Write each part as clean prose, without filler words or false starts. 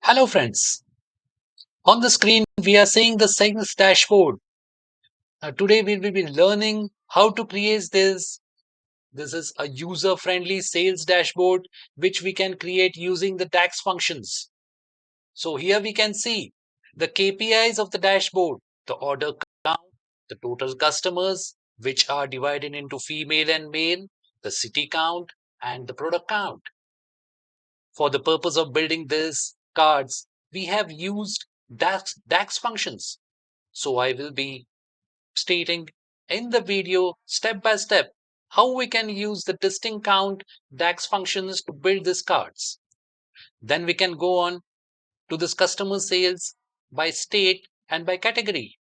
Hello friends, on the screen we are seeing the sales dashboard. Today we will be learning how to create this. This is a user-friendly sales dashboard which we can create using the DAX functions. So here we can see the KPIs of the dashboard, the order count, the total customers which are divided into female and male, the city count and the product count. For the purpose of building these cards, we have used DAX functions. So I will be stating in the video step by step how we can use the distinct count DAX functions to build these cards. Then we can go on to this customer sales by state and by category.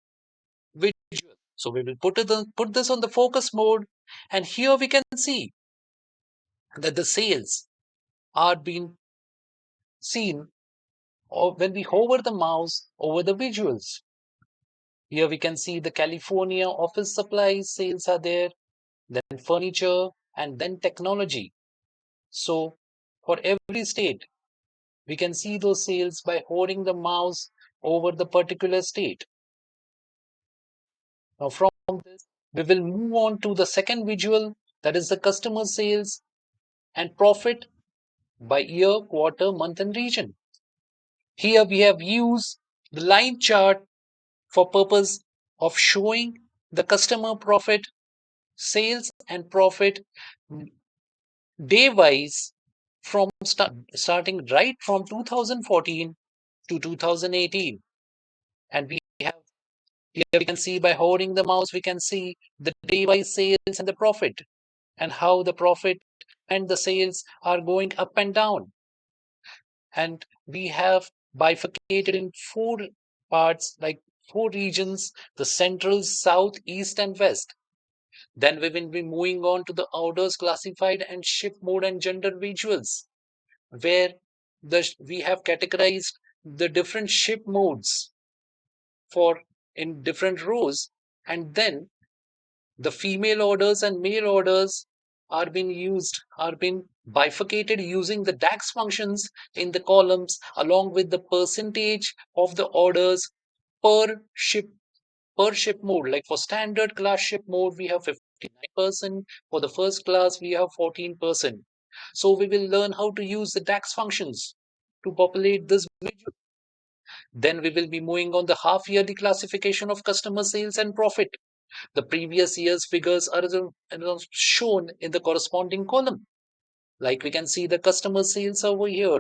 Visual. So we will put this on the focus mode, and here we can see that the sales are being seen or when we hover the mouse over the visuals. Here we can see the California office supplies sales are there, then furniture, and then technology. So for every state, we can see those sales by holding the mouse over the particular state. Now from this, we will move on to the second visual, that is the customer sales and profit by year, quarter, month, and region. Here we have used the line chart for purpose of showing the customer profit, sales, and profit day wise from starting right from 2014 to 2018. And we have here we can see by holding the mouse, we can see the day wise sales and the profit, and how the profit and the sales are going up and down. And we have bifurcated in four parts, like four regions: the central, south, east, and west. Then we will be moving on to the orders classified and ship mode and gender visuals, where we have categorized the different ship modes for in different rows, and then the female orders and male orders are being bifurcated using the DAX functions in the columns, along with the percentage of the orders per ship mode. Like for standard class ship mode, we have 59%. For the first class, we have 14%. So we will learn how to use the DAX functions to populate this visual. Then we will be moving on the half yearly classification of customer sales and profit. The previous year's figures are shown in the corresponding column. Like we can see the customer sales over here,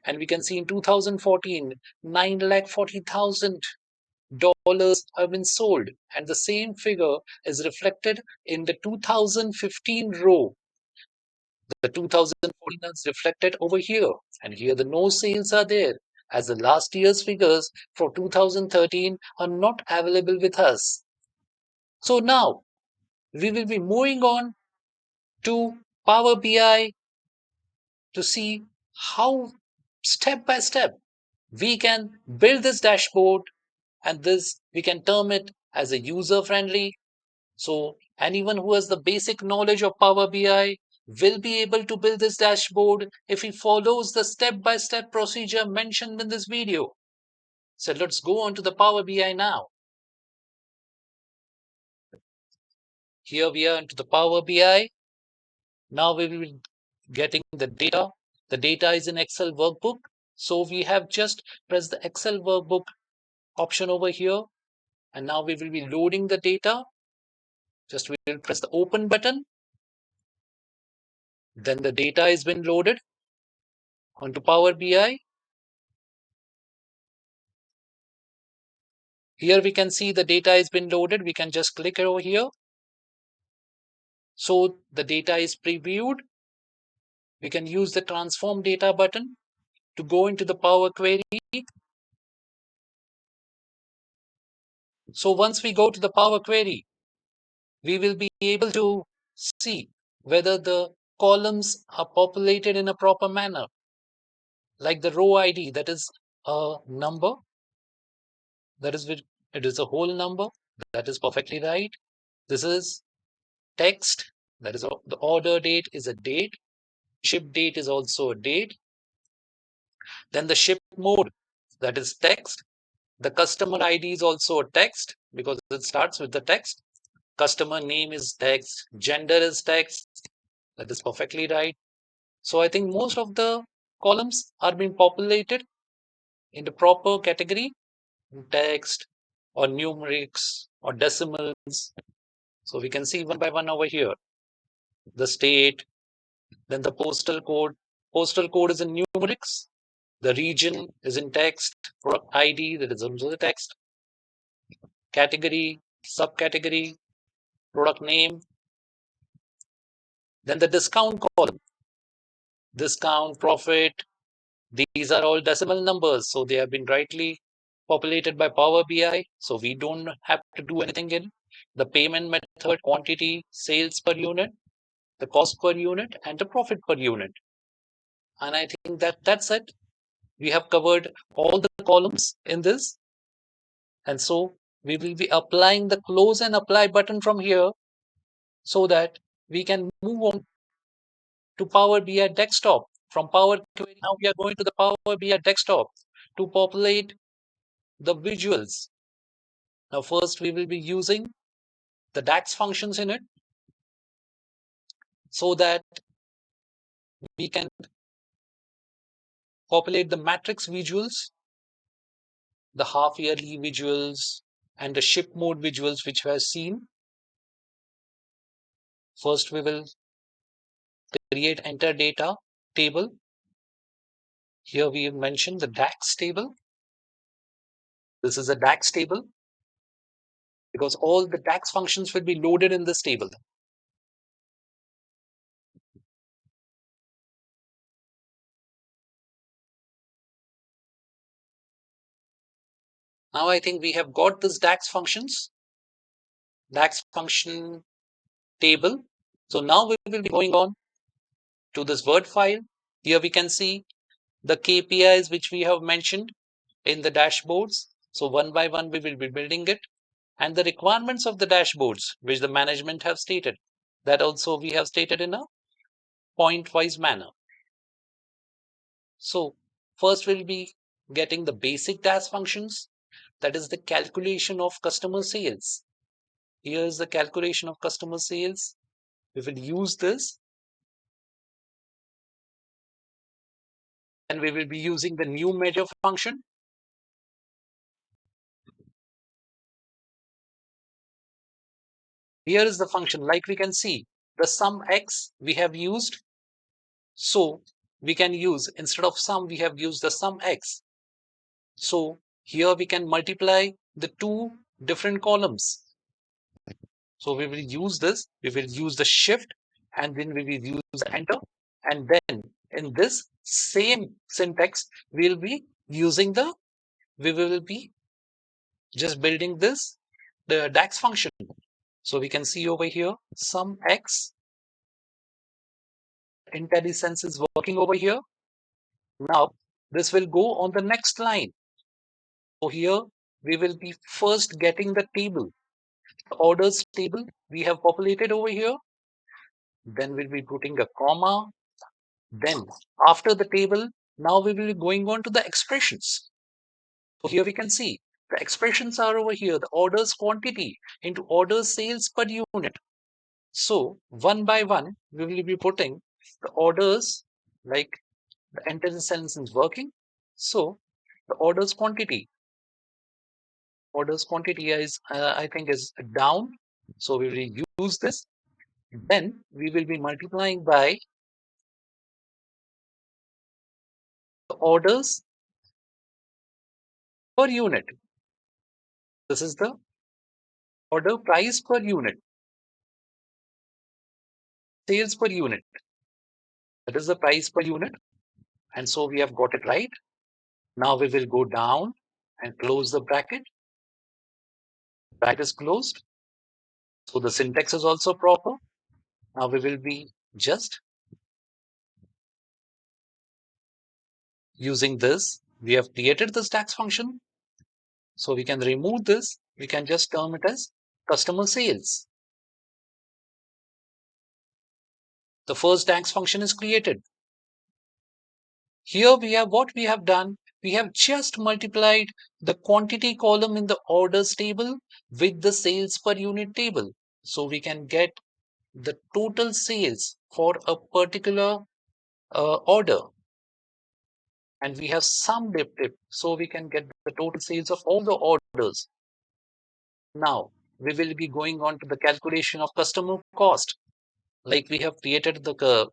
and we can see in 2014, 9,40,000 dollars have been sold, and the same figure is reflected in the 2015 row. The 2014 is reflected over here, and here the no sales are there, as the last year's figures for 2013 are not available with us. So now we will be moving on to Power BI to see how step by step we can build this dashboard, and this we can term it as a user friendly. So anyone who has the basic knowledge of Power BI will be able to build this dashboard if he follows the step by step procedure mentioned in this video. So let's go on to the Power BI now. Here we are into the Power BI. Now we will be getting the data. The data is in Excel workbook. So we have just pressed the Excel workbook option over here. And now we will be loading the data. Just we will press the open button. Then the data has been loaded onto Power BI. Here we can see the data has been loaded. We can just click over here. So the data is previewed. We can use the transform data button to go into the Power Query. So once we go to the Power Query, we will be able to see whether the columns are populated in a proper manner. Like the row ID, that is a number, that is it is a whole number, that is perfectly right. This is text, that is the order date is a date, ship date is also a date. Then the ship mode, that is text. The customer ID is also a text because it starts with the text. Customer name is text. Gender is text. That is perfectly right. So I think most of the columns are being populated in the proper category, text or numerics or decimals. So we can see one by one over here. The state, then the postal code. Postal code is in numerics. The region is in text. Product ID, that is also the text. Category, subcategory, product name. Then the discount column. Discount, profit, these are all decimal numbers. So they have been rightly populated by Power BI. So we don't have to do anything in the payment method, quantity, sales per unit, the cost per unit, and the profit per unit. And I think that's it. We have covered all the columns in this. And so we will be applying the close and apply button from here so that we can move on to Power BI desktop. From Power Query, now we are going to the Power BI desktop to populate the visuals. Now first we will be using the DAX functions in it so that we can populate the matrix visuals, the half yearly visuals, and the ship mode visuals which we have seen. First we will create enter data table. Here we have mentioned the DAX table. This is a DAX table because all the DAX functions will be loaded in this table. Now I think we have got this DAX functions, DAX function table. So now we will be going on to this Word file. Here we can see the KPIs which we have mentioned in the dashboards. So one by one we will be building it, and the requirements of the dashboards which the management have stated, that also we have stated in a point-wise manner. So first we'll be getting the basic DAX functions, that is the calculation of customer sales. Here is the calculation of customer sales. We will use this, and we will be using the new measure function. Here is the function, like we can see the sum x we have used. So we can use, instead of sum, we have used the sum x. So here we can multiply the two different columns. So we will use this, we will use the shift, and then we will use the enter. And then in this same syntax, we will be using we will be just building this, the DAX function. So we can see over here, sum x, IntelliSense is working over here. Now this will go on the next line. So here we will be first getting the table, the orders table we have populated over here. Then we'll be putting a comma. Then after the table, now we will be going on to the expressions. So here we can see the expressions are over here, the orders quantity into orders sales per unit. So one by one, we will be putting the orders, like the IntelliSense is working. So the orders quantity is, I think, is down. So we will use this. Then we will be multiplying by the orders per unit. This is the order price per unit, sales per unit. That is the price per unit. And so we have got it right. Now we will go down and close the bracket. Bracket is closed. So the syntax is also proper. Now we will be just using this. We have created this DAX function. So we can remove this. We can just term it as customer sales. The first DAX function is created. Here we have what we have done. We have just multiplied the quantity column in the orders table with the sales per unit table. So we can get the total sales for a particular order. And we have summed it so we can get the total sales of all the orders. Now we will be going on to the calculation of customer cost. Like we have created the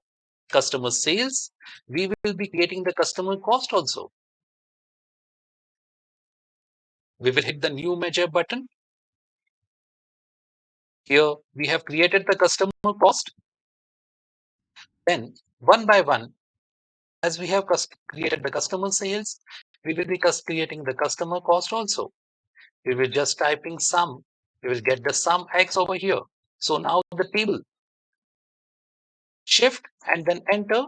customer sales, we will be creating the customer cost also. We will hit the new measure button. Here we have created the customer cost. Then one by one, as we have created the customer sales, we will be creating the customer cost also. We will just typing sum. We will get the sum X over here. So now the table, shift and then enter.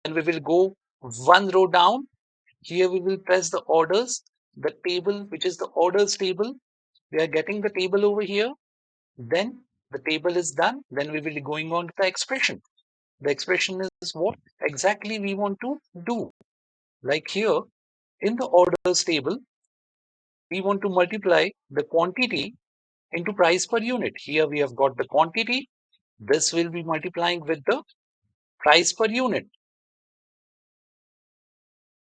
And we will go one row down. Here we will press the orders, the table, which is the orders table. We are getting the table over here. Then the table is done. Then we will be going on to the expression. The expression is what exactly we want to do. Like here in the orders table, we want to multiply the quantity into price per unit. Here we have got the quantity. This will be multiplying with the price per unit.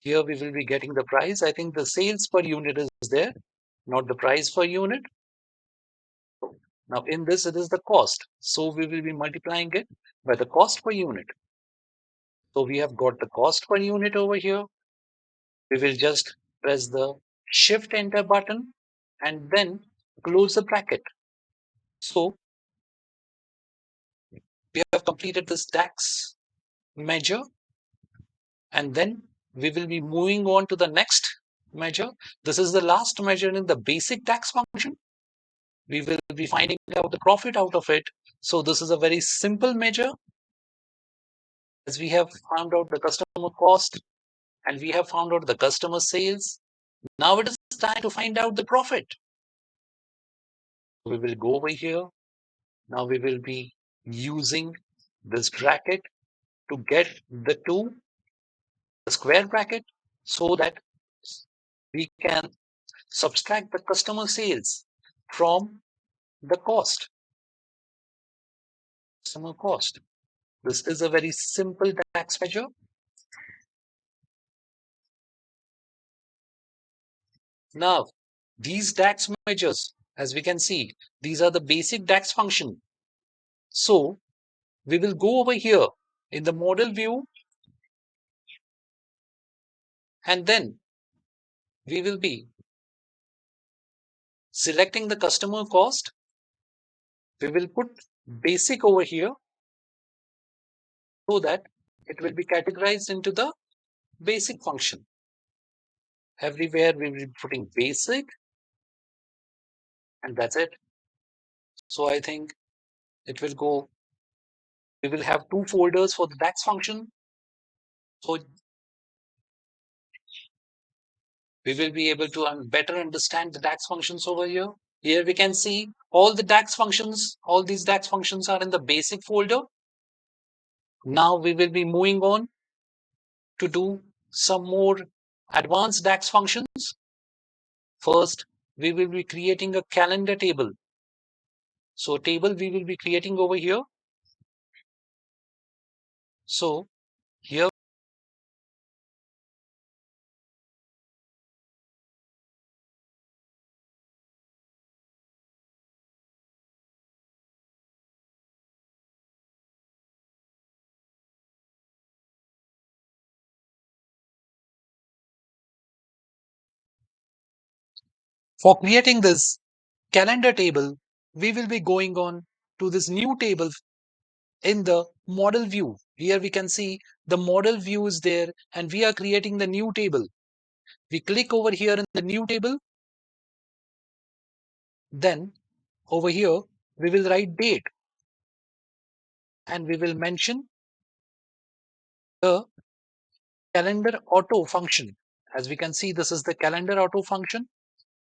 Here we will be getting the price. I think the sales per unit is there, not the price per unit. Now in this, it is the cost. So we will be multiplying it by the cost per unit. So we have got the cost per unit over here. We will just press the shift enter button and then close the bracket. So we have completed this DAX measure, and then we will be moving on to the next measure. This is the last measure in the basic DAX function. We will be finding out the profit out of it. So this is a very simple measure. As we have found out the customer cost and we have found out the customer sales, now it is time to find out the profit. We will go over here. Now we will be using this bracket to get the square bracket so that we can subtract the customer sales from the cost. Customer cost. This is a very simple DAX measure. Now, these DAX measures, as we can see, these are the basic DAX function. So, we will go over here in the model view, and then we will be selecting the customer cost. We will put basic over here so that it will be categorized into the basic function. Everywhere we will be putting basic, and that's it. So I think it will go. We will have two folders for the DAX function. So we will be able to better understand the DAX functions over here. Here we can see all the DAX functions, all these DAX functions are in the basic folder. Now we will be moving on to do some more advanced DAX functions. First, we will be creating a calendar table. So table we will be creating over here. So here for creating this calendar table, we will be going on to this new table in the model view. Here we can see the model view is there and we are creating the new table. We click over here in the new table. Then over here, we will write date and we will mention the calendar auto function. As we can see, this is the calendar auto function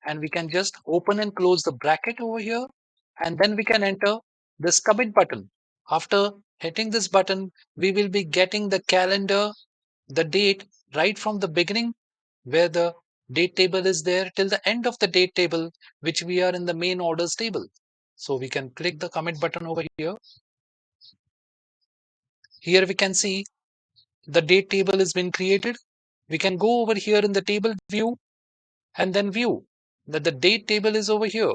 and we can just open and close the bracket over here and then we can enter this commit button. After hitting this button, we will be getting the calendar the date right from the beginning where the date table is there till the end of the date table, which we are in the main orders table. So we can click the commit button over here. Here we can see the date table has been created. We can go over here in the table view and then view that the date table is over here.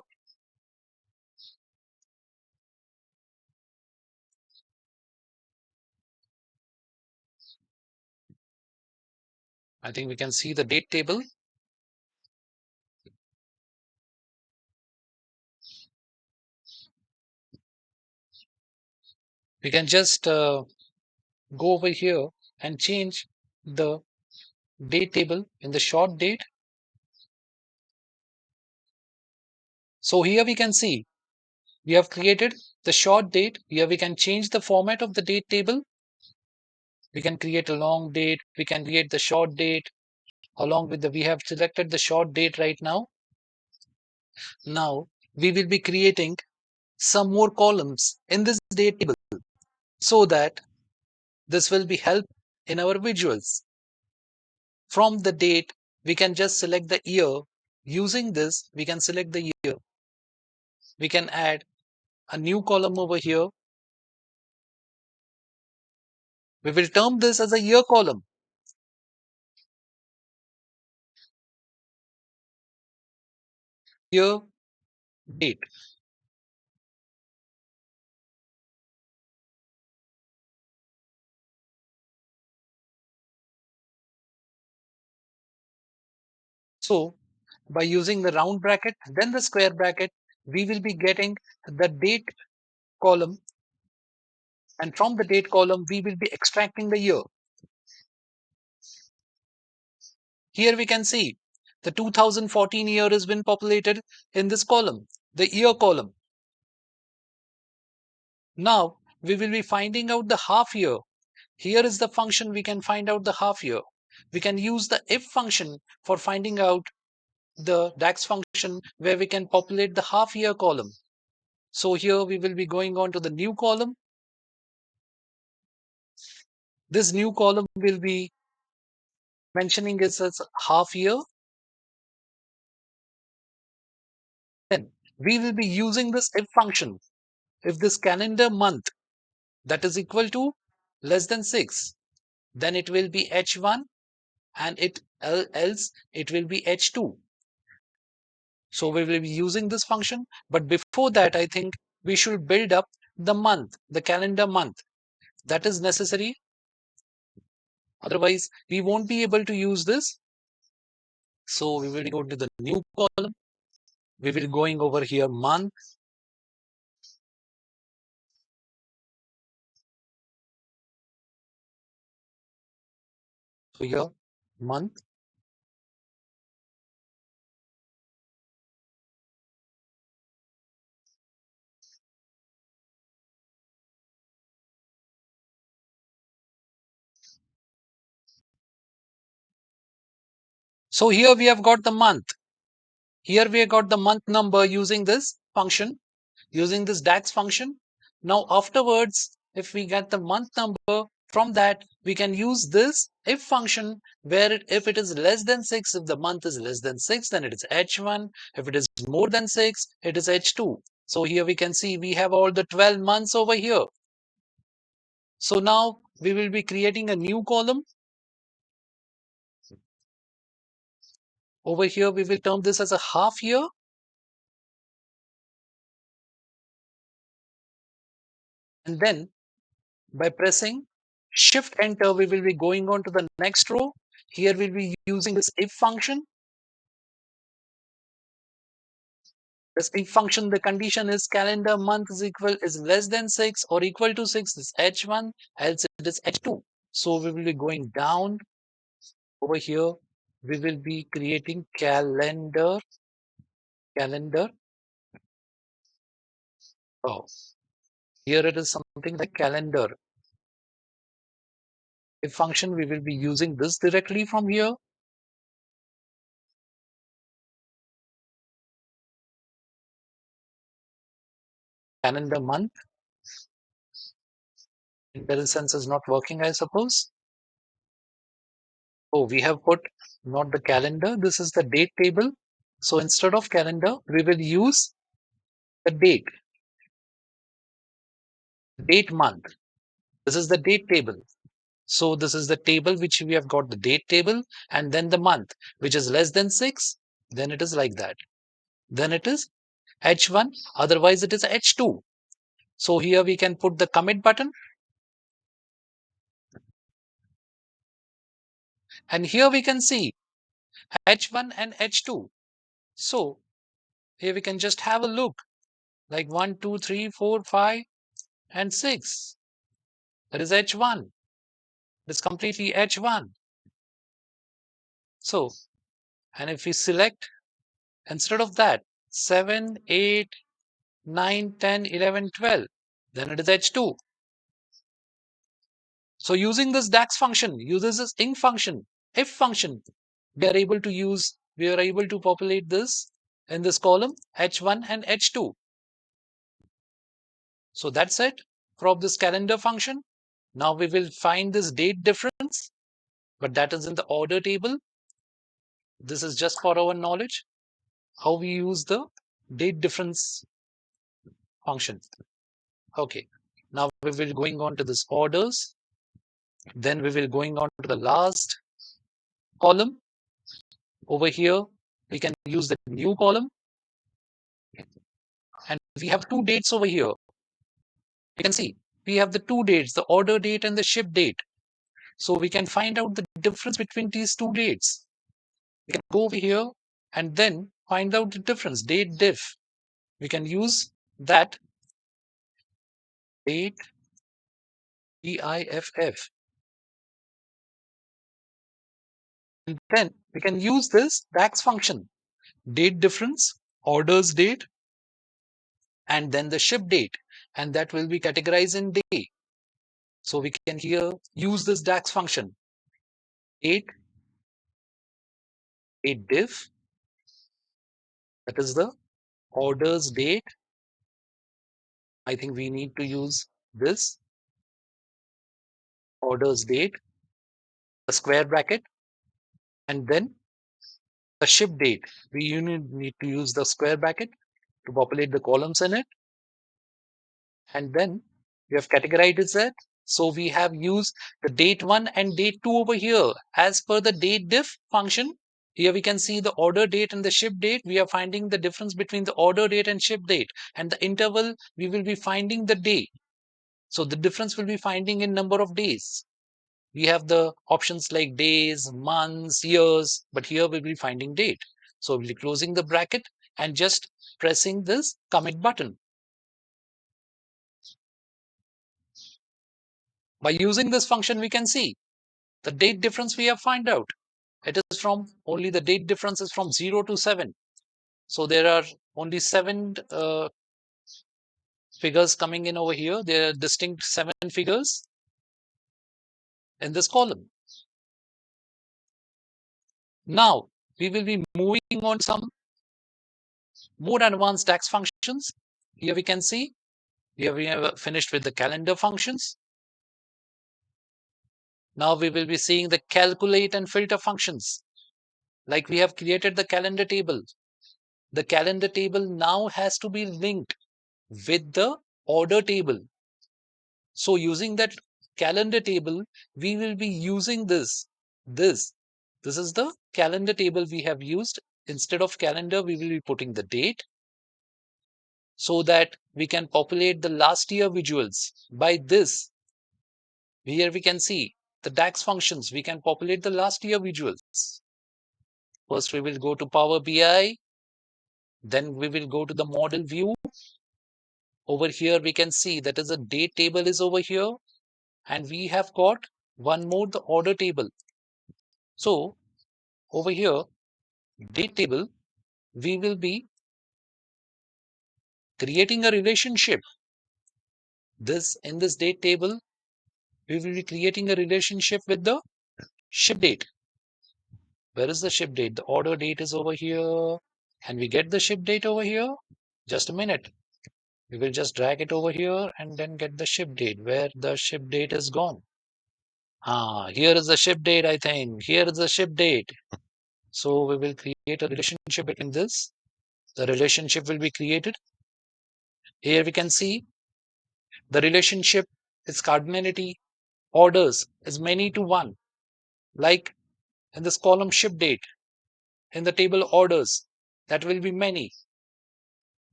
I think we can see the date table. We can just go over here and change the date table in the short date. So here we can see we have created the short date. Here we can change the format of the date table. We can create a long date. We can create the short date along with we have selected the short date right now. Now we will be creating some more columns in this date table so that this will be help in our visuals. From the date, we can just select the year. Using this, we can select the year. We can add a new column over here. We will term this as a year column. Year, date. So, by using the round bracket, then the square bracket, we will be getting the date column. And from the date column, we will be extracting the year. Here we can see the 2014 year has been populated in this column, the year column. Now we will be finding out the half year. Here is the function we can find out the half year. We can use the if function for finding out the DAX function where we can populate the half year column. So here we will be going on to the new column. This new column will be mentioning it as half year. Then we will be using this if function. If this calendar month that is equal to less than 6, then it will be H1 and else it will be H2. So we will be using this function. But before that, I think we should build up the month, the calendar month. That is necessary. Otherwise, we won't be able to use this. So we will go to the new column. We will going over here month. So here month. So here we have got the month. Here we have got the month number using this function, using this DAX function. Now afterwards, if we get the month number, from that we can use this if function where if it is less than 6, if the month is less than 6, then it is H1. If it is more than 6, it is H2. So here we can see we have all the 12 months over here. So now we will be creating a new column. Over here we will term this as a half year. And then by pressing Shift Enter, we will be going on to the next row. Here we'll be using this if function. This if function, the condition is calendar month is less than 6 or equal to 6 is H1, else it is H2. So we will be going down over here. We will be creating calendar. Oh, here it is something like calendar. If function, we will be using this directly from here. Calendar month. IntelliSense is not working, I suppose. Oh, we have put not the calendar. This is the date table. So instead of calendar, we will use the date month. This is the date table. So this is the table which we have got the date table and then the month, which is less than 6. Then it is like that. Then it is H1. Otherwise it is H2. So here we can put the commit button. And here we can see H1 and H2. So here we can just have a look like 1, 2, 3, 4, 5, and 6. That is H1. It's completely H1. So, and if we select instead of that 7, 8, 9, 10, 11, 12, then it is H2. So using this DAX function, uses this inc function, if function, we are able to populate this in this column H1 and H2. So that's it from this calendar function. Now we will find this date difference, but that is in the order table. This is just for our knowledge, how we use the date difference function. Okay, now we will going on to this orders. Then we will going on to the last column. Over here, we can use the new column. And we have two dates over here. You can see we have the two dates, the order date and the ship date. So we can find out the difference between these two dates. We can go over here and then find out the difference, date diff. We can use that date DIFF. And then we can use this DAX function, date difference, orders date, and then the ship date. And that will be categorized in day. So we can here use this DAX function, date diff, that is the orders date. I think we need to use this orders date, the square bracket, and then the ship date. We need to use the square bracket to populate the columns in it. And then we have categorized it. So we have used the date 1 and date 2 over here. As per the date diff function, here we can see the order date and the ship date. We are finding the difference between the order date and ship date. And the interval, we will be finding the day. So the difference will be finding in number of days. We have the options like days, months, years, but here we'll be finding date. So we'll be closing the bracket and just pressing this commit button. By using this function, we can see the date difference we have found out. It is from only the date difference is from 0 to 7. So there are only 7 figures coming in over here. There are distinct 7 figures in this column. Now we will be moving on some more advanced DAX functions. Here we can see here we have finished with the calendar functions. Now we will be seeing the calculate and filter functions. Like we have created the calendar table. The calendar table now has to be linked with the order table. So using that calendar table, we will be using this. This is the calendar table we have used. Instead of calendar, we will be putting the date so that we can populate the last year visuals. By this, here we can see the DAX functions. We can populate the last year visuals. First, we will go to Power BI. Then we will go to the model view. Over here, we can see that is a date table is over here. And we have got one more, the order table. So over here, date table, we will be creating a relationship. In this date table, we will be creating a relationship with the ship date. Where is the ship date? The order date is over here. And we get the ship date over here. Just a minute. We will just drag it over here and then get the ship date where the ship date is gone. Here is the ship date, I think. Here is the ship date. So we will create a relationship between this. The relationship will be created. Here we can see the relationship is cardinality orders is many to one. Like in this column ship date, in the table orders, that will be many.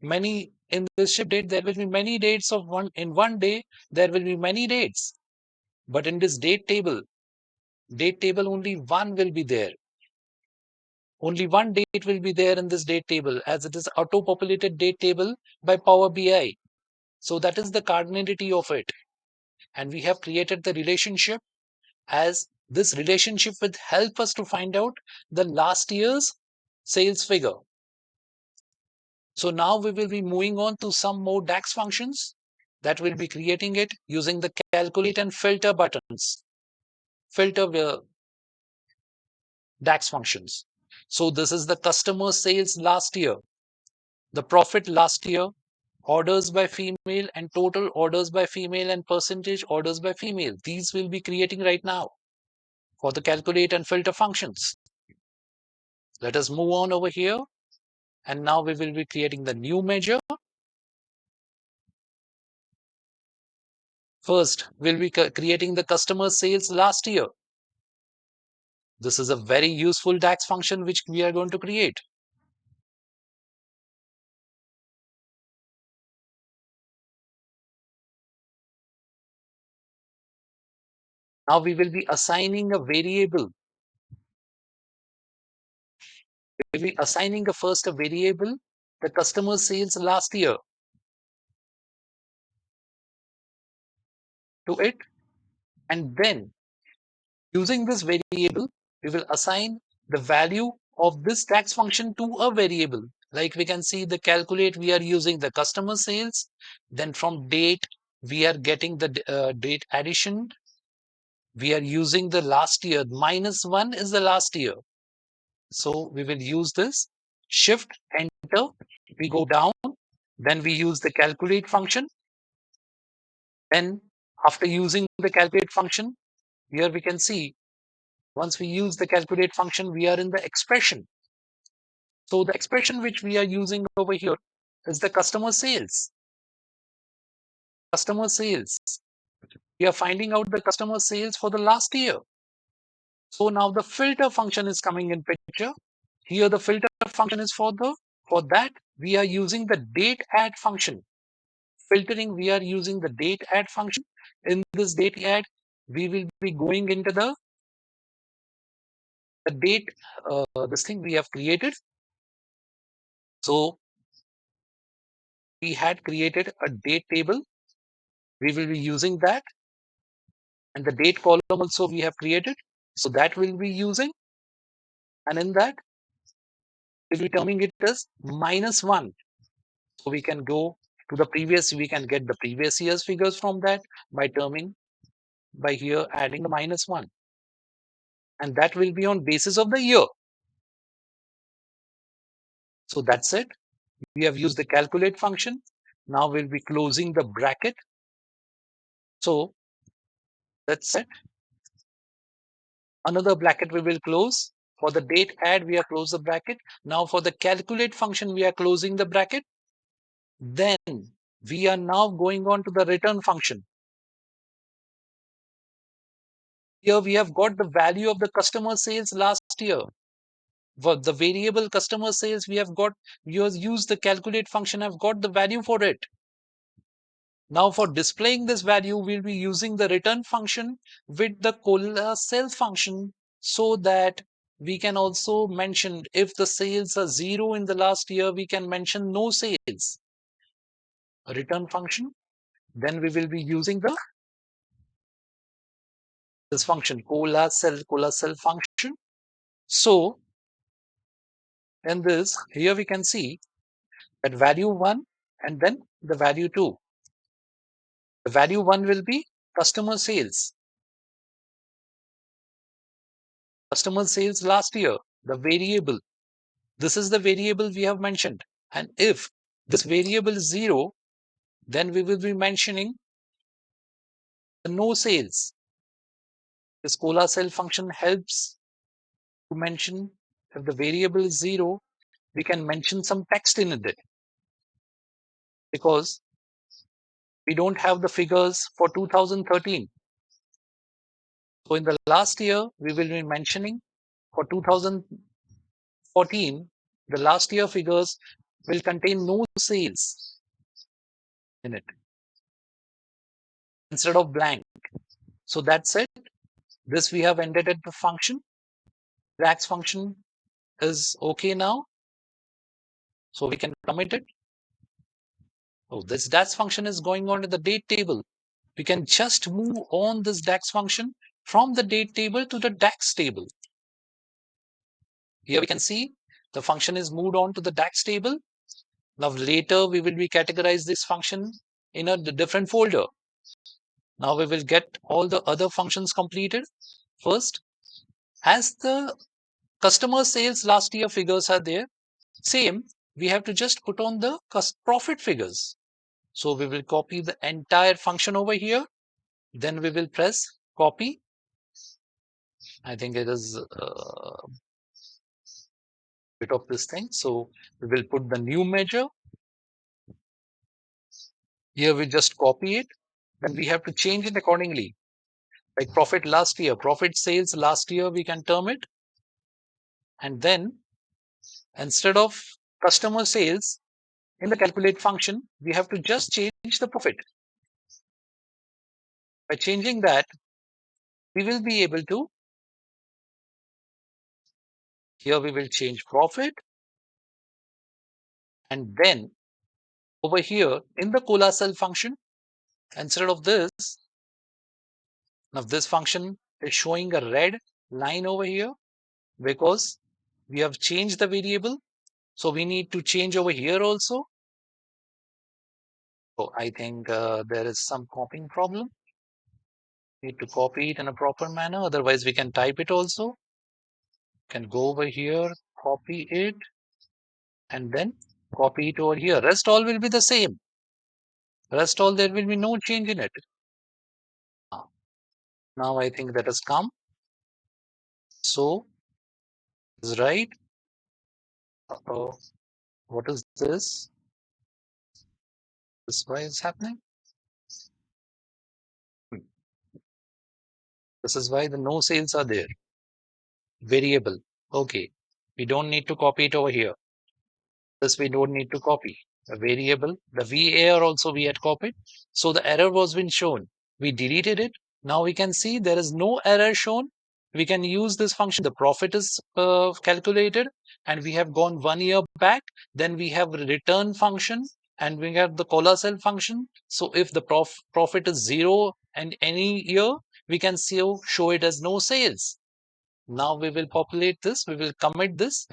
Many in this ship date, there will be many dates of one in one day, there will be many dates. But in this date table only one will be there. Only one date will be there in this date table as it is auto-populated date table by Power BI. So that is the cardinality of it. And we have created the relationship as this relationship will help us to find out the last year's sales figure. So now we will be moving on to some more DAX functions that will be creating it using the calculate and filter buttons. Filter DAX functions. So this is the customer sales last year, the profit last year, orders by female and total orders by female and percentage orders by female. These will be creating right now for the calculate and filter functions. Let us move on over here. And now we will be creating the new measure. First, we'll be creating the customer sales last year. This is a very useful DAX function which we are going to create. Now we will be assigning a variable. We'll be assigning first a variable, the customer sales last year, to it. And then using this variable, we will assign the value of this DAX function to a variable. Like we can see the calculate, we are using the customer sales. Then from date, we are getting the date addition. We are using the last year. -1 is the last year. So we will use this. Shift, enter. We go down. Then we use the calculate function. Then after using the calculate function, here we can see once we use the calculate function, we are in the expression. So the expression which we are using over here is the customer sales. Customer sales. We are finding out the customer sales for the last year. So now the filter function is coming in picture. Here the filter function is for that we are using the date add function. Filtering, we are using the date add function. In this date add, we will be going into the date, this thing we have created. So we had created a date table. We will be using that. And the date column also we have created. So that we'll be using. And in that, we'll be terming it as -1. So we can go to the previous, we can get the previous year's figures from that by terming, by here adding the -1. And that will be on basis of the year. So that's it. We have used the calculate function. Now we'll be closing the bracket. So that's it. Another bracket we will close. For the date add, we are close the bracket. Now for the calculate function, we are closing the bracket. Then we are now going on to the return function. Here we have got the value of the customer sales last year. For the variable customer sales, we have got, we have used the calculate function, I've got the value for it. Now for displaying this value, we'll be using the return function with the sales function so that we can also mention if the sales are 0 in the last year, we can mention no sales. A return function. Then we will be using this function, cell function. So in this, here we can see that value 1 and then the value 2. The value 1 will be customer sales. Customer sales last year, the variable. This is the variable we have mentioned. And if this variable is 0, then we will be mentioning the no sales. This cola cell function helps to mention if the variable is 0, we can mention some text in it because we don't have the figures for 2013. So in the last year, we will be mentioning for 2014, the last year figures will contain no sales in it instead of blank. So that's it. This we have ended at the function. DAX function is okay now. So we can commit it. Oh, this DAX function is going on to the date table. We can just move on this DAX function from the date table to the DAX table. Here we can see the function is moved on to the DAX table. Now later we will be categorize this function in a different folder. Now we will get all the other functions completed. First, as the customer sales last year figures are there, same, we have to just put on the profit figures. So we will copy the entire function over here. Then we will press copy. I think it is bit of this thing. So we will put the new measure. Here we just copy it. Then we have to change it accordingly. Like profit last year, profit sales last year, we can term it. And then instead of customer sales in the calculate function, we have to just change the profit. By changing that, we will be able to, here we will change profit. And then over here in the cola cell function, instead of this, now this function is showing a red line over here because we have changed the variable. So we need to change over here also. So I think there is some copying problem. Need to copy it in a proper manner. Otherwise we can type it also. Can go over here, copy it, and then copy it over here. Rest all will be the same. Rest all there will be no change in it. Now I think that has come. So is right. What is this? This why is happening? This is why the no sales are there. Variable. Okay. We don't need to copy it over here. This we don't need to copy. A variable, the var also we had copied. So the error was been shown. We deleted it. Now we can see there is no error shown. We can use this function. The profit is calculated and we have gone 1 year back. Then we have return function and we have the cola cell function. So if the profit is 0 and any year, we can show it as no sales. Now we will populate this. We will commit this.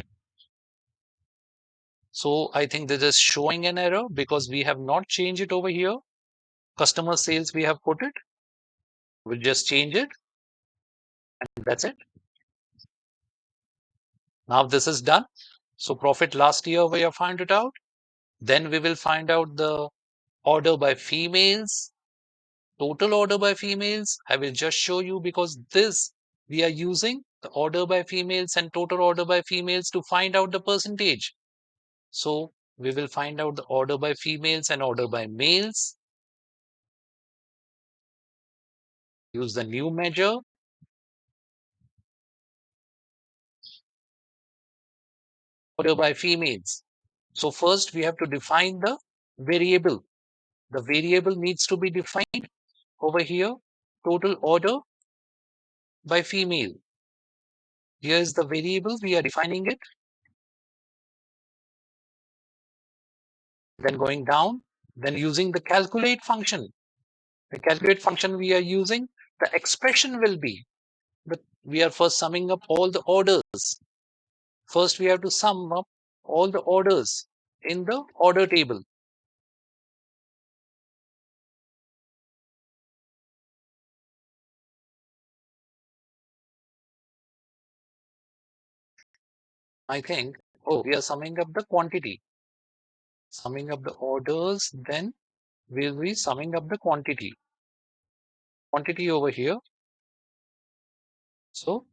So I think this is showing an error because we have not changed it over here. Customer sales, we have put it. We'll just change it. And that's it. Now this is done. So profit last year, we have found it out. Then we will find out the order by females, total order by females. I will just show you because this we are using the order by females and total order by females to find out the percentage. So we will find out the order by females and order by males. Use the new measure. Order by females. So first we have to define the variable. The variable needs to be defined over here. Total order by female. Here is the variable. We are defining it. Then going down, then using the calculate function. The calculate function we are using, the expression will be that we are first summing up all the orders. First, we have to sum up all the orders in the order table. I think, oh, we are summing up the quantity. Summing up the orders, then we'll be summing up the quantity. Quantity over here. So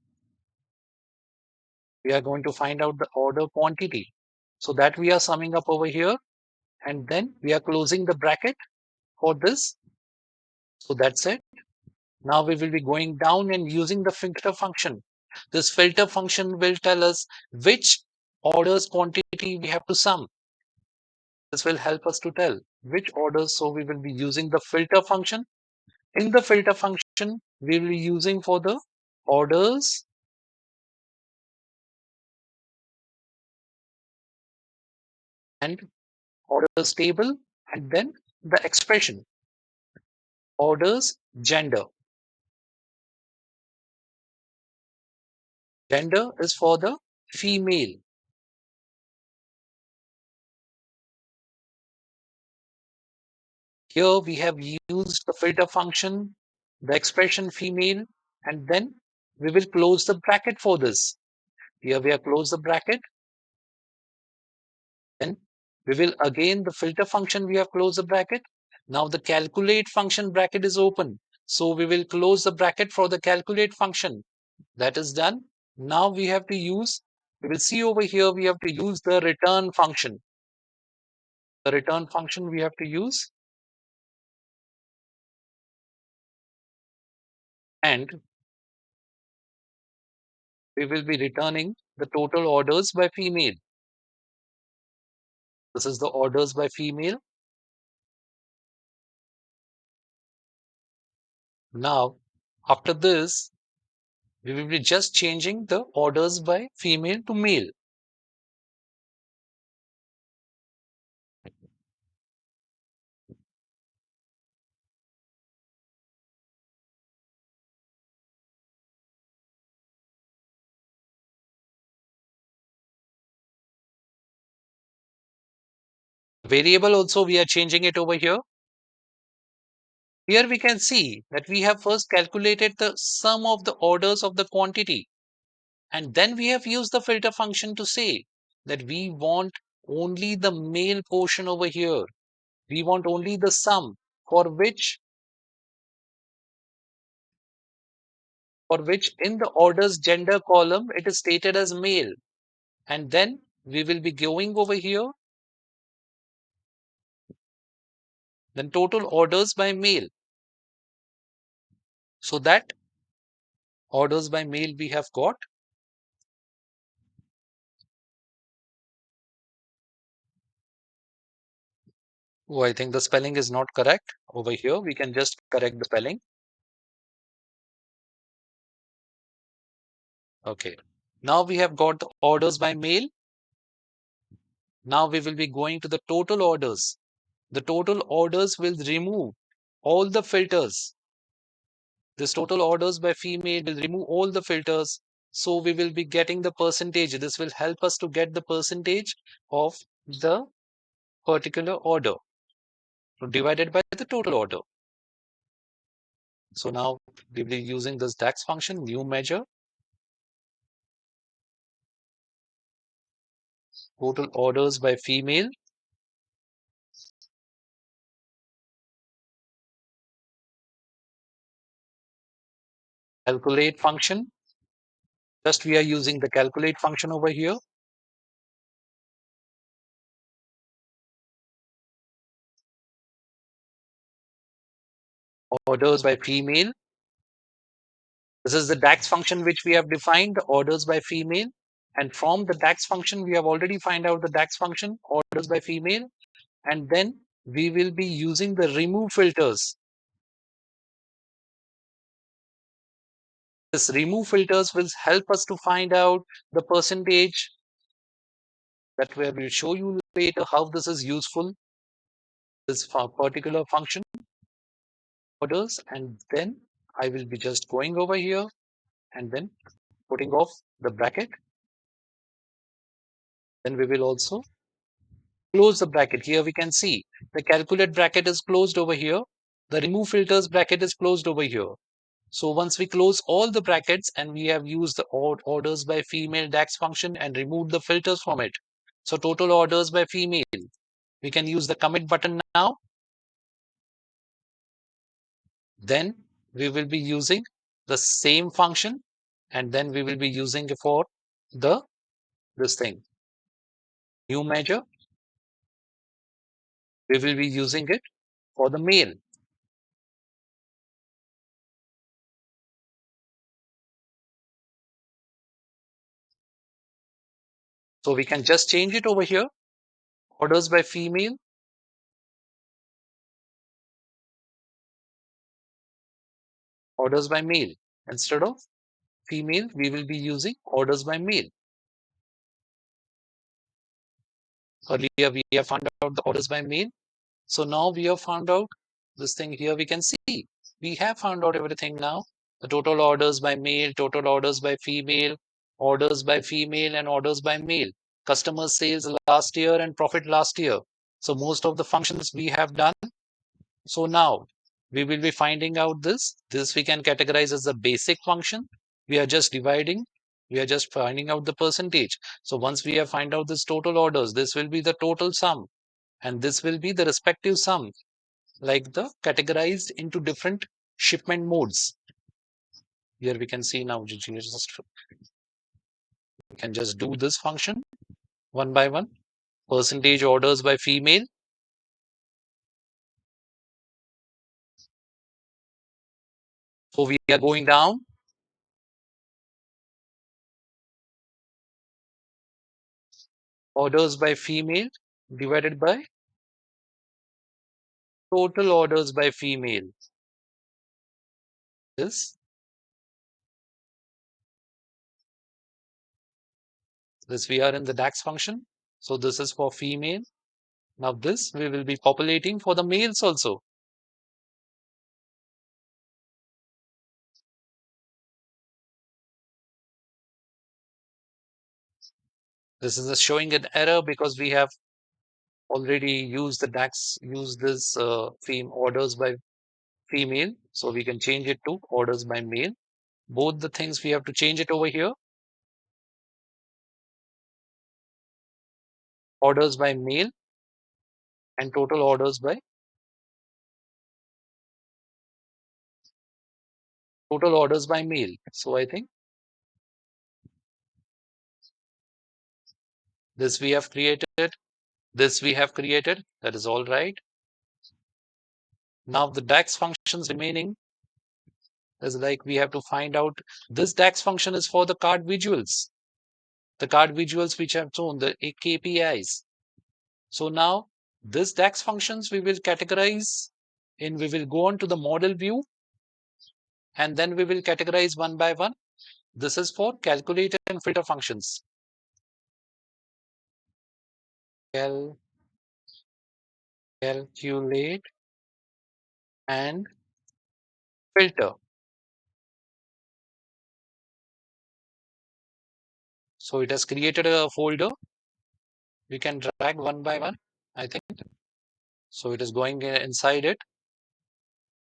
we are going to find out the order quantity. So that we are summing up over here, and then we are closing the bracket for this. So that's it. Now we will be going down and using the filter function. This filter function will tell us which orders quantity we have to sum. This will help us to tell which orders. So we will be using the filter function. In the filter function, we will be using for the orders and orders table, and then the expression orders gender. Gender is for the female. Here we have used the filter function, the expression female, and then we will close the bracket for this. Here we have closed the bracket. Then we will again the filter function, we have closed the bracket. Now the calculate function bracket is open. So we will close the bracket for the calculate function. That is done. Now we have to use, we will see over here, we have to use the return function. The return function we have to use, and we will be returning the total orders by female. This is the orders by female. Now, after this, we will be just changing the orders by female to male. Variable also, we are changing it over here. Here we can see that we have first calculated the sum of the orders of the quantity. And then we have used the filter function to say that we want only the male portion over here. We want only the sum for which in the orders gender column it is stated as male. And then we will be going over here, then total orders by male. So that orders by male we have got. Oh, I think the spelling is not correct over here. We can just correct the spelling. Okay. Now we have got the orders by male. Now we will be going to the total orders. The total orders will remove all the filters. This total orders by female will remove all the filters. So we will be getting the percentage. This will help us to get the percentage of the particular order divided by the total order. So now we will be using this DAX function, new measure, total orders by female, calculate function. Just we are using the calculate function over here. Orders by female. This is the DAX function which we have defined, the orders by female. And from the DAX function, we have already find out the DAX function, orders by female. And then we will be using the remove filters. This remove filters will help us to find out the percentage that we will show you later how this is useful. This particular function orders, and then I will be just going over here and then putting off the bracket. Then we will also close the bracket. Here we can see the calculate bracket is closed over here. The remove filters bracket is closed over here. So once we close all the brackets and we have used the orders by female DAX function and removed the filters from it. So total orders by female. We can use the commit button now. Then we will be using the same function and then we will be using it for this thing. New measure, we will be using it for the mail. So we can just change it over here. Orders by female, orders by male. Instead of female, we will be using orders by male. Earlier, we have found out the orders by male. So now we have found out this thing here. We can see we have found out everything now. The total orders by male, total orders by female, orders by female, and orders by male. Customer sales last year and profit last year. So most of the functions we have done. So now we will be finding out this. This we can categorize as the basic function. We are just dividing. We are just finding out the percentage. So once we have find out this total orders, this will be the total sum. And this will be the respective sum, like the categorized into different shipment modes. Here we can see now, we can just do this function one by one. Percentage orders by female. So we are going down. Orders by female divided by total orders by female. This we are in the DAX function. So this is for female. Now this we will be populating for the males also. This is showing an error because we have already used the DAX, use this orders by female. So we can change it to orders by male. Both the things we have to change it over here. Orders by male and total orders by male. So I think this we have created. This we have created. That is all right. Now the DAX functions remaining is like we have to find out this DAX function is for the card visuals. The card visuals which have shown the KPIs. So now this DAX functions we will categorize in, we will go on to the model view and then we will categorize one by one. This is for calculate and filter functions. Calculate and filter. So it has created a folder. We can drag one by one, I think. So it is going inside it.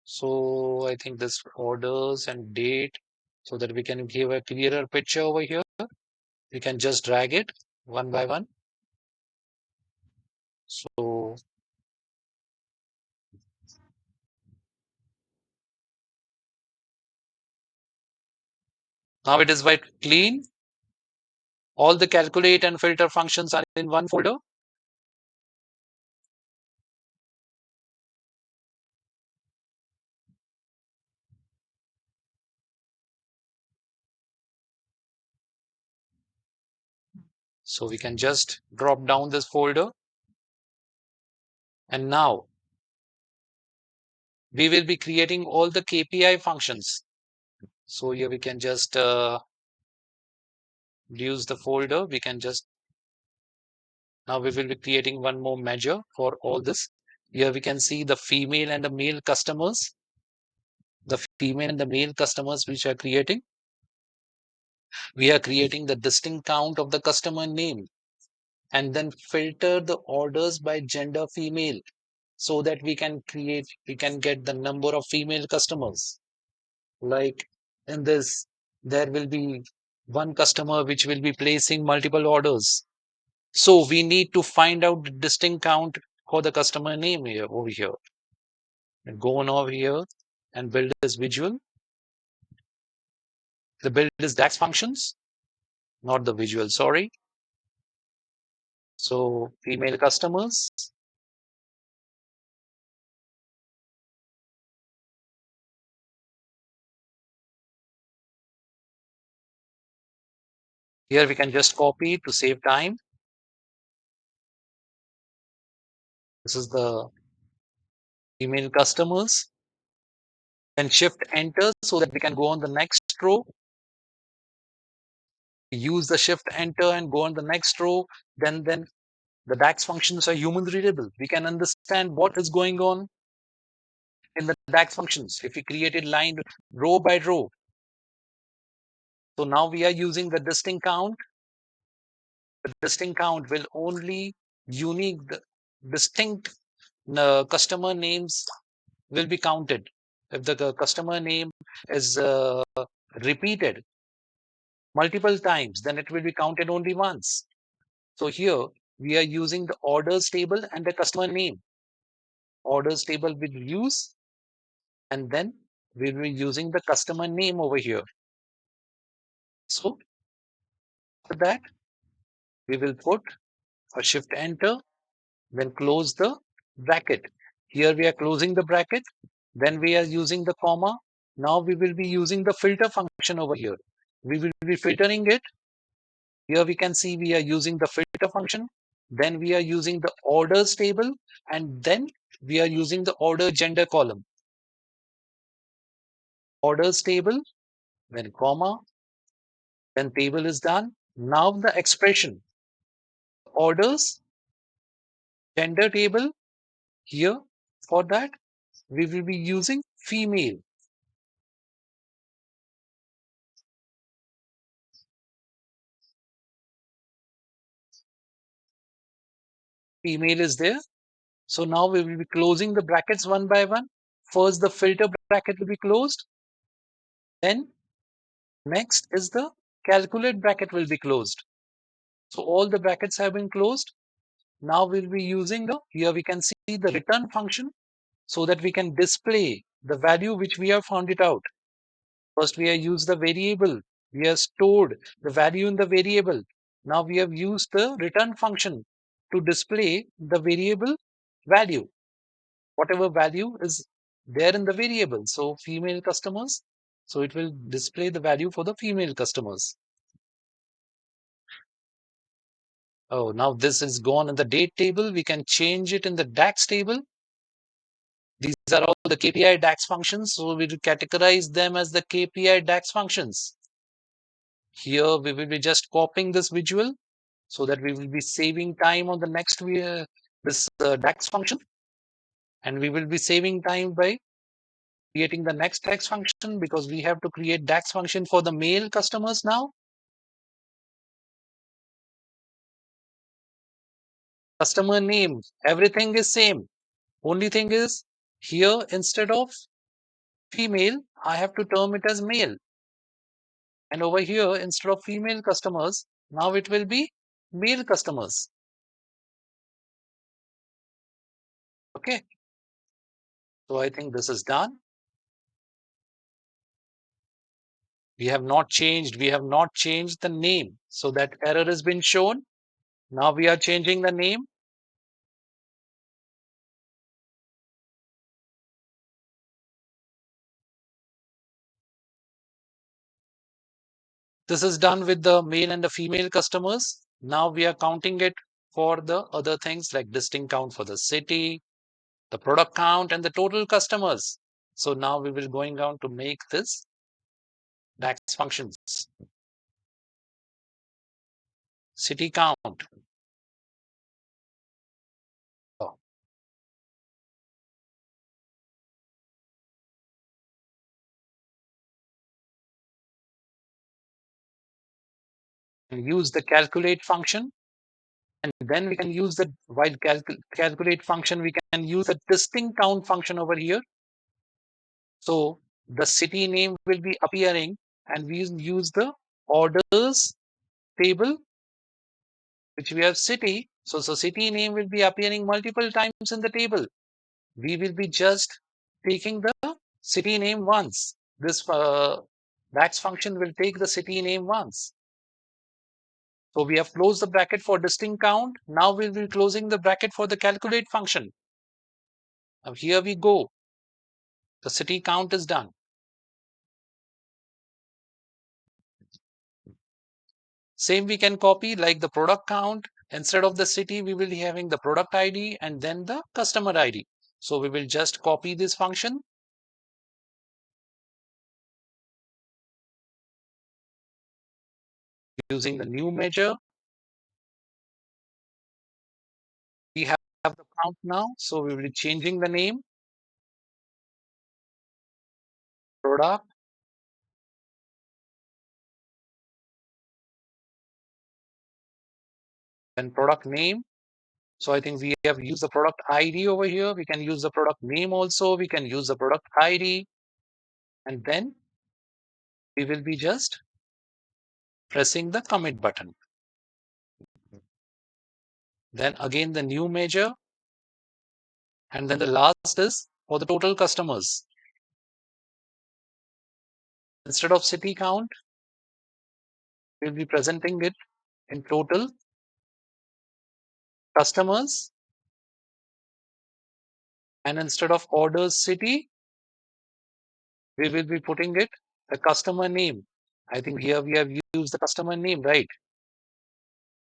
So I think this orders and date so that we can give a clearer picture over here. We can just drag it one by one. So now it is quite clean. All the calculate and filter functions are in one folder. So we can just drop down this folder. And now we will be creating all the KPI functions. So here we can just use the folder. We can just, now we will be creating one more measure for all this. Here we can see the female and the male customers. The female and the male customers which are creating. We are creating the distinct count of the customer name and then filter the orders by gender female so that we can get the number of female customers. Like in this, there will be one customer which will be placing multiple orders. So we need to find out the distinct count for the customer name here over here. And go on over here and build this visual. The build is DAX functions, not the visual, sorry. So female customers. Here we can just copy to save time. This is the female customers. Then shift enter so that we can go on the next row. Use the shift enter and go on the next row. Then the DAX functions are human readable. We can understand what is going on in the DAX functions if we created line row by row. So now we are using the distinct count. The distinct count will only unique distinct customer names will be counted. If the customer name is repeated multiple times, then it will be counted only once. So here we are using the orders table and the customer name. Orders table will use, and then we will be using the customer name over here. So for that, we will put a shift enter, then close the bracket. Here we are closing the bracket, then we are using the comma. Now we will be using the filter function over here. We will be filtering it. Here we can see we are using the filter function. Then we are using the orders table, and then we are using the order gender column. Orders table, then comma, then table is done. Now the expression orders gender table. Here for that we will be using female. Female is there. So now we will be closing the brackets one by one. First the filter bracket will be closed. Then next is the calculate bracket will be closed. So all the brackets have been closed. Now we'll be using here we can see the return function so that we can display the value which we have found it out. First we have used the variable. We have stored the value in the variable. Now we have used the return function to display the variable value. Whatever value is there in the variable. So female customers. So it will display the value for the female customers. Oh, now this is gone in the date table. We can change it in the DAX table. These are all the KPI DAX functions. So we will categorize them as the KPI DAX functions. Here we will be just copying this visual so that we will be saving time on the next this DAX function. And we will be saving time by creating the next DAX function because we have to create DAX function for the male customers now. Customer name, everything is same. Only thing is here instead of female, I have to term it as male. And over here, instead of female customers, now it will be male customers. Okay. So I think this is done. We have not changed the name. So that error has been shown. Now we are changing the name. This is done with the male and the female customers. Now we are counting it for the other things like distinct count for the city, the product count, and the total customers. So now we will going down to make this DAX functions. City count. Oh. Use the calculate function, and then we can use the while calculate function, we can use a distinct count function over here. So the city name will be appearing, and we use the orders table, which we have city. So city name will be appearing multiple times in the table. We will be just taking the city name once. This DAX function will take the city name once. So we have closed the bracket for distinct count. Now we'll be closing the bracket for the calculate function. Now here we go. The city count is done. Same we can copy like the product count. Instead of the city, we will be having the product ID and then the customer ID. So we will just copy this function using the new measure. We have the count now. So we will be changing the name, product, and product name. So I think we have used the product ID over here. We can use the product name also. We can use the product ID. And then we will be just pressing the commit button. Then again the new measure. And then the last is for the total customers. Instead of city count, we'll be presenting it in total customers. And instead of orders city, we will be putting it the customer name. I think here we have used the customer name, right?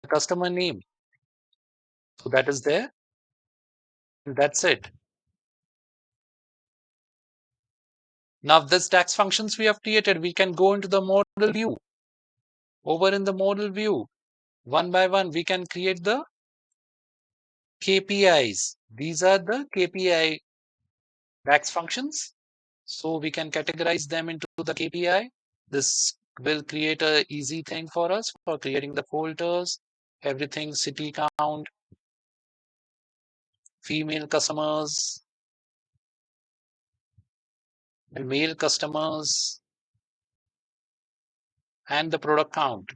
The customer name. So that is there. And that's it. Now this DAX functions we have created, we can go into the model view. Over in the model view, one by one, we can create the KPIs. These are the KPI DAX functions. So we can categorize them into the KPI. This will create a easy thing for us for creating the folders, everything, city count, female customers, and male customers, and the product count.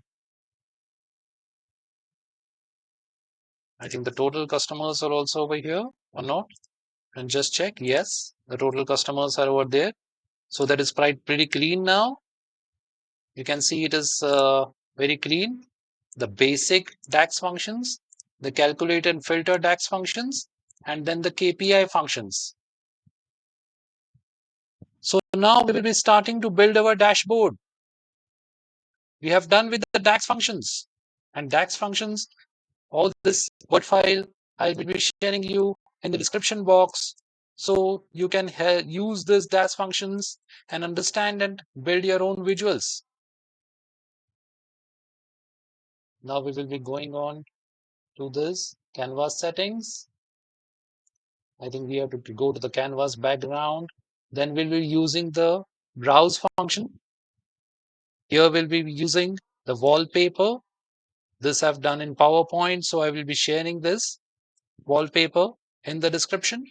I think the total customers are also over here or not. And just check. Yes, the total customers are over there. So that is pretty clean now. You can see it is very clean. The basic DAX functions, the calculate and filter DAX functions, and then the KPI functions. So now we will be starting to build our dashboard. We have done with the DAX functions. And DAX functions, all this Word file, I will be sharing you in the description box. So you can use this DAX functions and understand and build your own visuals. Now we will be going on to this canvas settings. I think we have to go to the canvas background. Then we'll be using the browse function. Here we'll be using the wallpaper. This I've done in PowerPoint, so I will be sharing this wallpaper in the description.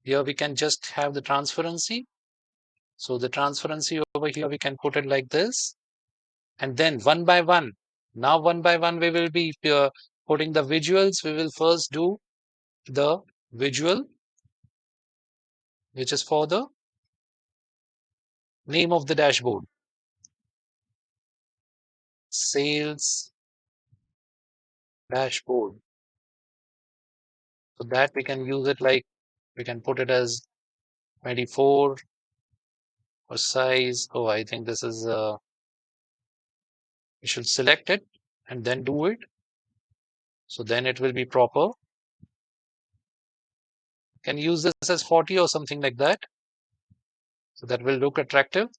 Here we can just have the transparency. So the transparency over here, we can put it like this. And then one by one, now one by one, we will be putting the visuals. We will first do the visual, which is for the name of the dashboard. Sales dashboard. So that we can use it like, we can put it as 24 or size. Oh, I think this is, we should select it and then do it. So then it will be proper. Can use this as 40 or something like that. So that will look attractive.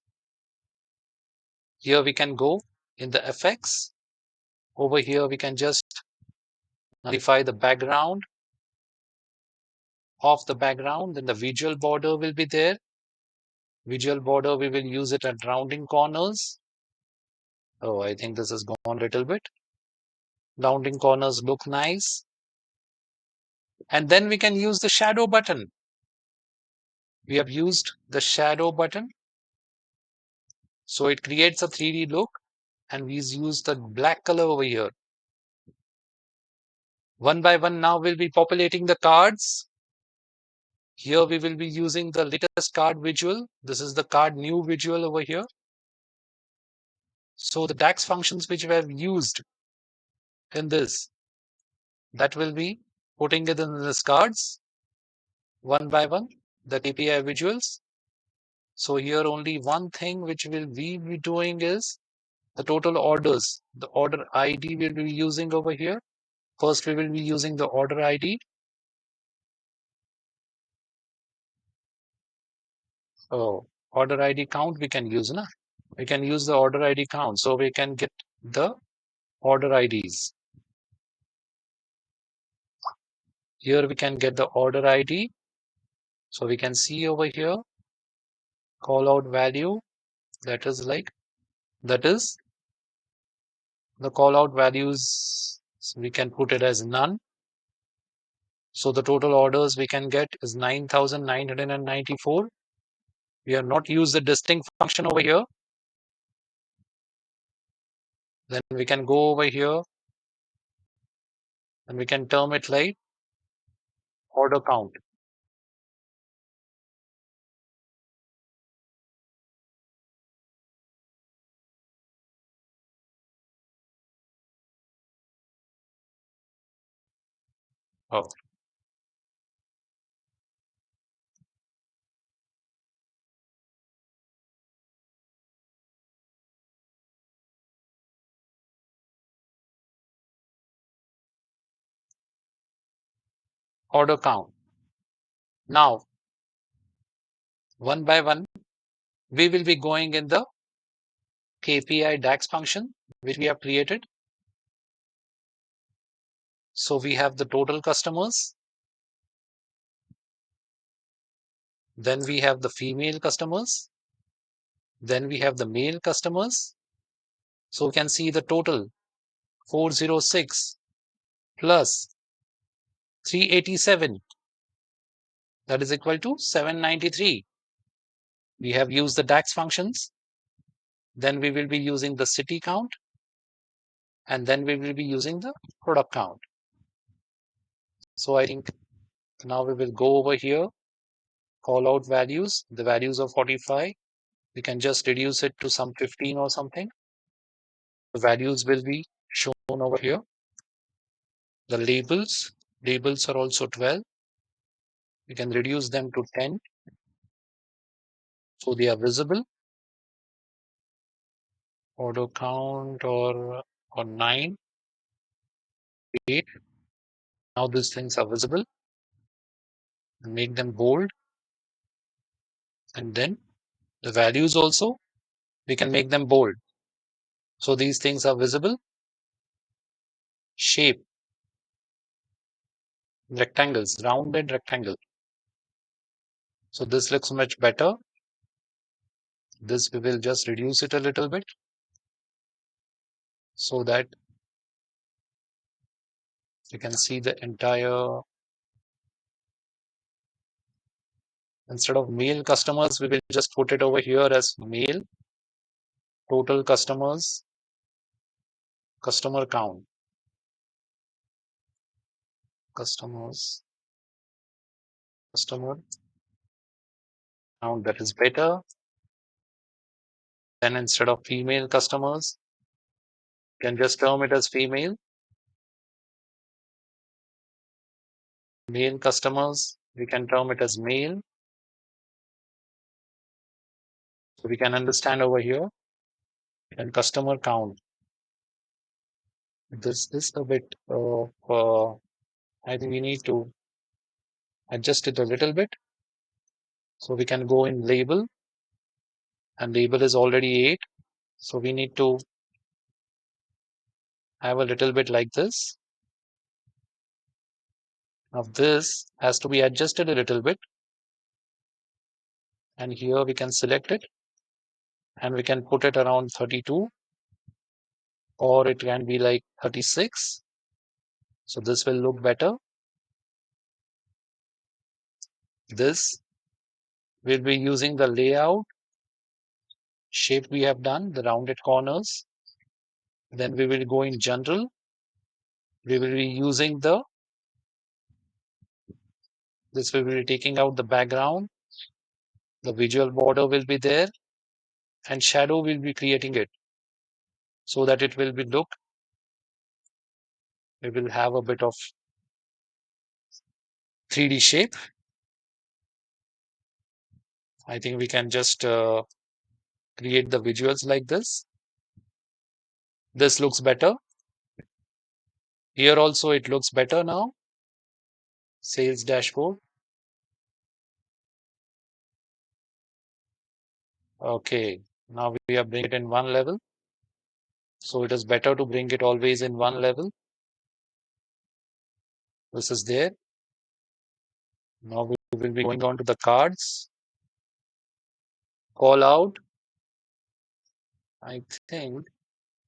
Here we can go in the effects. Over here, we can just nullify the background of the background. Then the visual border will be there. Visual border, we will use it at rounding corners. Oh, I think this has gone a little bit. Rounding corners look nice. And then we can use the shadow button. We have used the shadow button. So it creates a 3D look. And we use the black color over here. One by one, now we'll be populating the cards. Here we will be using the latest card visual. This is the card new visual over here. So the DAX functions which we have used in this, that will be putting it in this cards one by one, the KPI visuals. So here only one thing which will we be doing is the total orders. The order ID will be using over here. First, we will be using the order ID. Oh, order ID count we can use, na? We can use the order ID count. So we can get the order IDs. Here we can get the order ID. So we can see over here, call out value. That is the call out values. So we can put it as none. So the total orders we can get is 9,994. We have not used the distinct function over here. Then we can go over here and we can term it like order count. Oh, order count. Now, one by one, we will be going in the KPI DAX function, which we have created. So we have the total customers. Then we have the female customers. Then we have the male customers. So we can see the total 406 plus 387. That is equal to 793. We have used the DAX functions. Then we will be using the city count. And then we will be using the product count. So I think now we will go over here, call out values, the values of 45. We can just reduce it to some 15 or something. The values will be shown over here. The labels are also 12. We can reduce them to 10. So they are visible. Order count or 9, 8. Now these things are visible. Make them bold. And then the values also, we can make them bold. So these things are visible. Shape, rectangles, rounded rectangle. So this looks much better. This we will just reduce it a little bit so that you can see the entire. Instead of male customers, we will just put it over here as male. Total customers, customer count. Customers, customer count, that is better. Then instead of female customers, you can just term it as female. Male customers, we can term it as male. So we can understand over here. And customer count. This is a bit of, I think we need to adjust it a little bit. So we can go in label, and label is already 8. So we need to have a little bit like this. Now this has to be adjusted a little bit. And here we can select it and we can put it around 32, or it can be like 36. So this will look better. This will be using the layout shape we have done, the rounded corners. Then we will go in general. We will be using this will be taking out the background. The visual border will be there and shadow will be creating it. so that it will be look, we will have a bit of 3D shape. I think we can just create the visuals like this. This looks better. Here also it looks better now. Sales dashboard. Okay, now we are bringing it in one level. So it is better to bring it always in one level. This is there. Now we will be going on to the cards. Call out. I think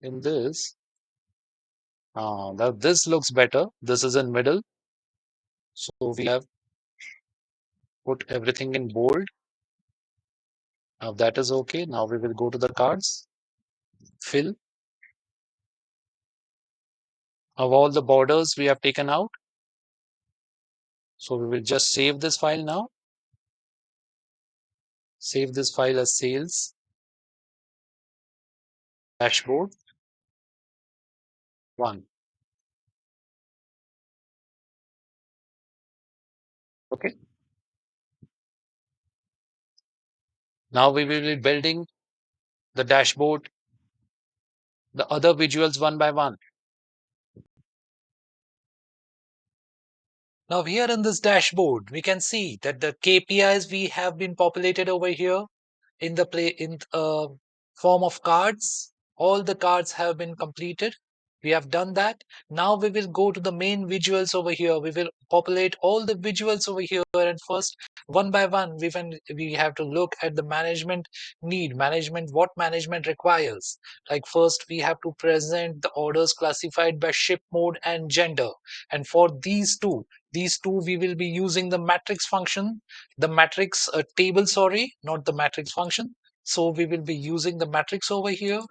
in this, that this looks better. This is in middle. So we have put everything in bold. Now that is okay. Now we will go to the cards. Fill. Of all the borders we have taken out. So we will just save this file now. Save this file as sales dashboard 1. Okay. Now we will be building the dashboard, the other visuals one by one. Now here in this dashboard, we can see that the KPIs we have been populated over here in the form of cards. All the cards have been completed. We have done that. Now we will go to the main visuals over here. We will populate all the visuals over here, and first one by one we have to look at the management what management requires. Like first we have to present the orders classified by ship mode and gender, and for these two we will be using the matrix function, the matrix table, sorry, not the matrix function. So we will be using the matrix over here.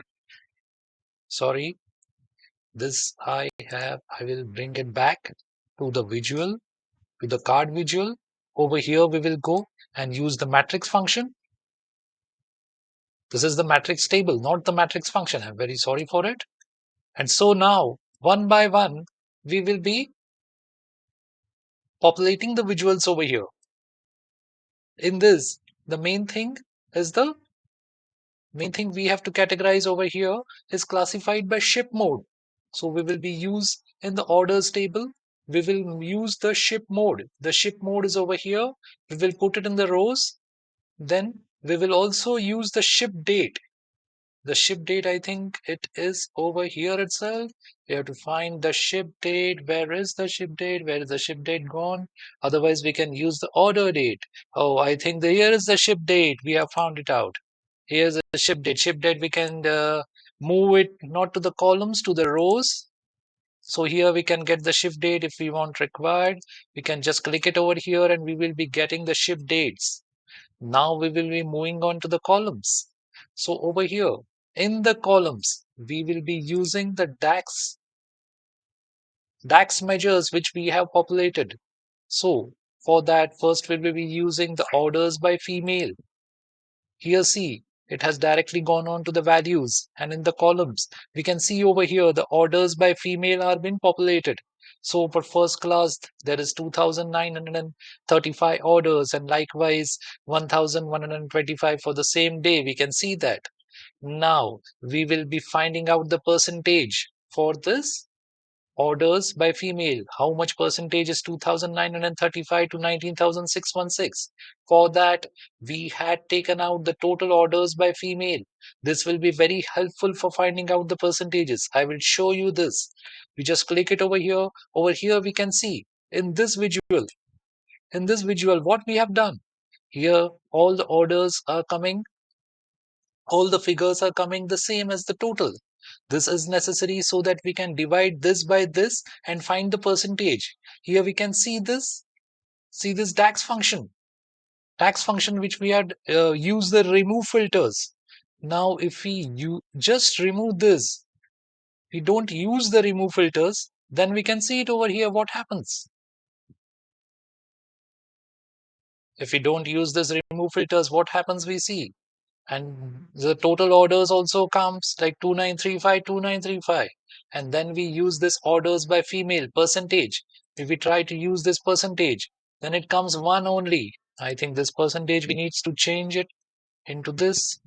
Sorry, this I will bring it back to the visual, to the card visual. Over here we will go and use the matrix function. This is the matrix table, not the matrix function. I'm very sorry for it. And so now, one by one, we will be populating the visuals over here. In this, the main thing we have to categorize over here is classified by ship mode. So we will be use in the orders table. We will use the ship mode. The ship mode is over here. We will put it in the rows. Then we will also use the ship date. The ship date, I think it is over here itself. We have to find the ship date. Where is the ship date? Where is the ship date gone? Otherwise, we can use the order date. Oh, I think here is the ship date. We have found it out. Here's the ship date. Ship date, we can move it not to the columns, to the rows. So here we can get the ship date if we want required. We can just click it over here and we will be getting the ship dates. Now we will be moving on to the columns. So over here in the columns, we will be using the DAX measures which we have populated. So for that, first we will be using the orders by female. Here see, it has directly gone on to the values, and in the columns we can see over here the orders by female are being populated. So for first class there is 2,935 orders, and likewise 1,125 for the same day. We can see that. Now we will be finding out the percentage for this orders by female. How much percentage is 2,935 to 19,616? For that, we had taken out the total orders by female. This will be very helpful for finding out the percentages. I will show you this. We just click it over here. Over here, we can see in this visual, what we have done. Here, all the orders are coming, all the figures are coming the same as the total. This is necessary so that we can divide this by this and find the percentage. Here we can see this DAX function which we had used the remove filters. Now if you just remove this, we don't use the remove filters, then we can see it over here what happens. If we don't use this remove filters, what happens we see? And the total orders also comes like 2935, and then we use this orders by female percentage. If we try to use this percentage, then it comes 1 only. I think this percentage we needs to change it into this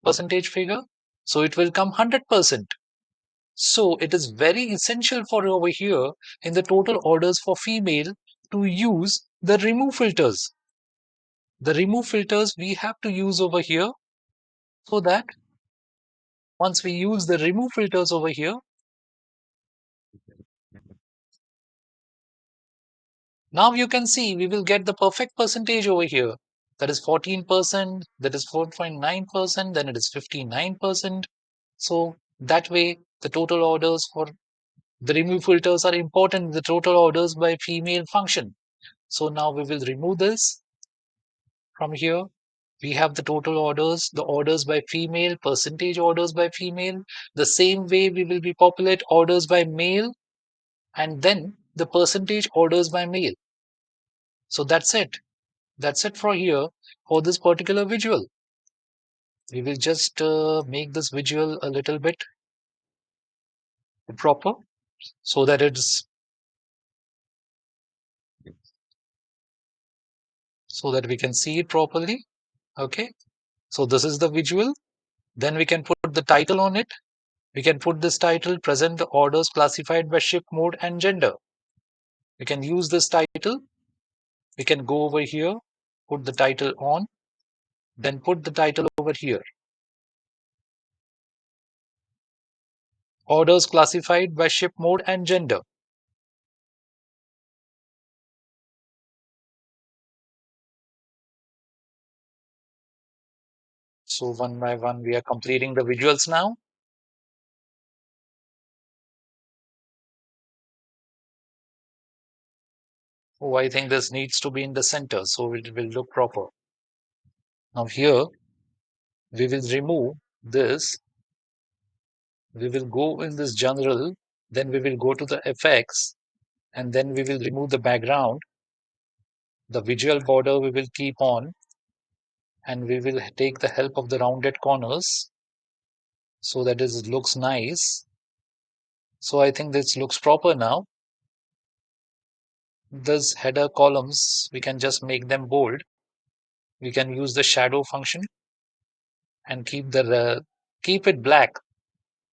percentage figure, so it will come 100%. So it is very essential for over here in the total orders for female to use the remove filters. The remove filters we have to use over here, so that once we use the remove filters over here, now you can see we will get the perfect percentage over here. That is 14%, that is 4.9%, then it is 59%. So that way the total orders for the remove filters are important, the total orders by female function. So now we will remove this from here. We have the total orders, the orders by female, percentage orders by female. The same way we will be populate orders by male, and then the percentage orders by male. So that's it. That's it for here for this particular visual. We will just make this visual a little bit proper so that it's so that we can see it properly. Okay. So this is the visual. Then we can put the title on it. We can put this title, present the orders classified by ship mode and gender. We can use this title. We can go over here, put the title on, then put the title over here. Orders classified by ship mode and gender. So one by one, we are completing the visuals now. Oh, I think this needs to be in the center, so it will look proper. Now here, we will remove this. We will go in this general, then we will go to the effects, and then we will remove the background. The visual border we will keep on, and we will take the help of the rounded corners so that it looks nice. So I think this looks proper now. This header columns, we can just make them bold. We can use the shadow function and keep it black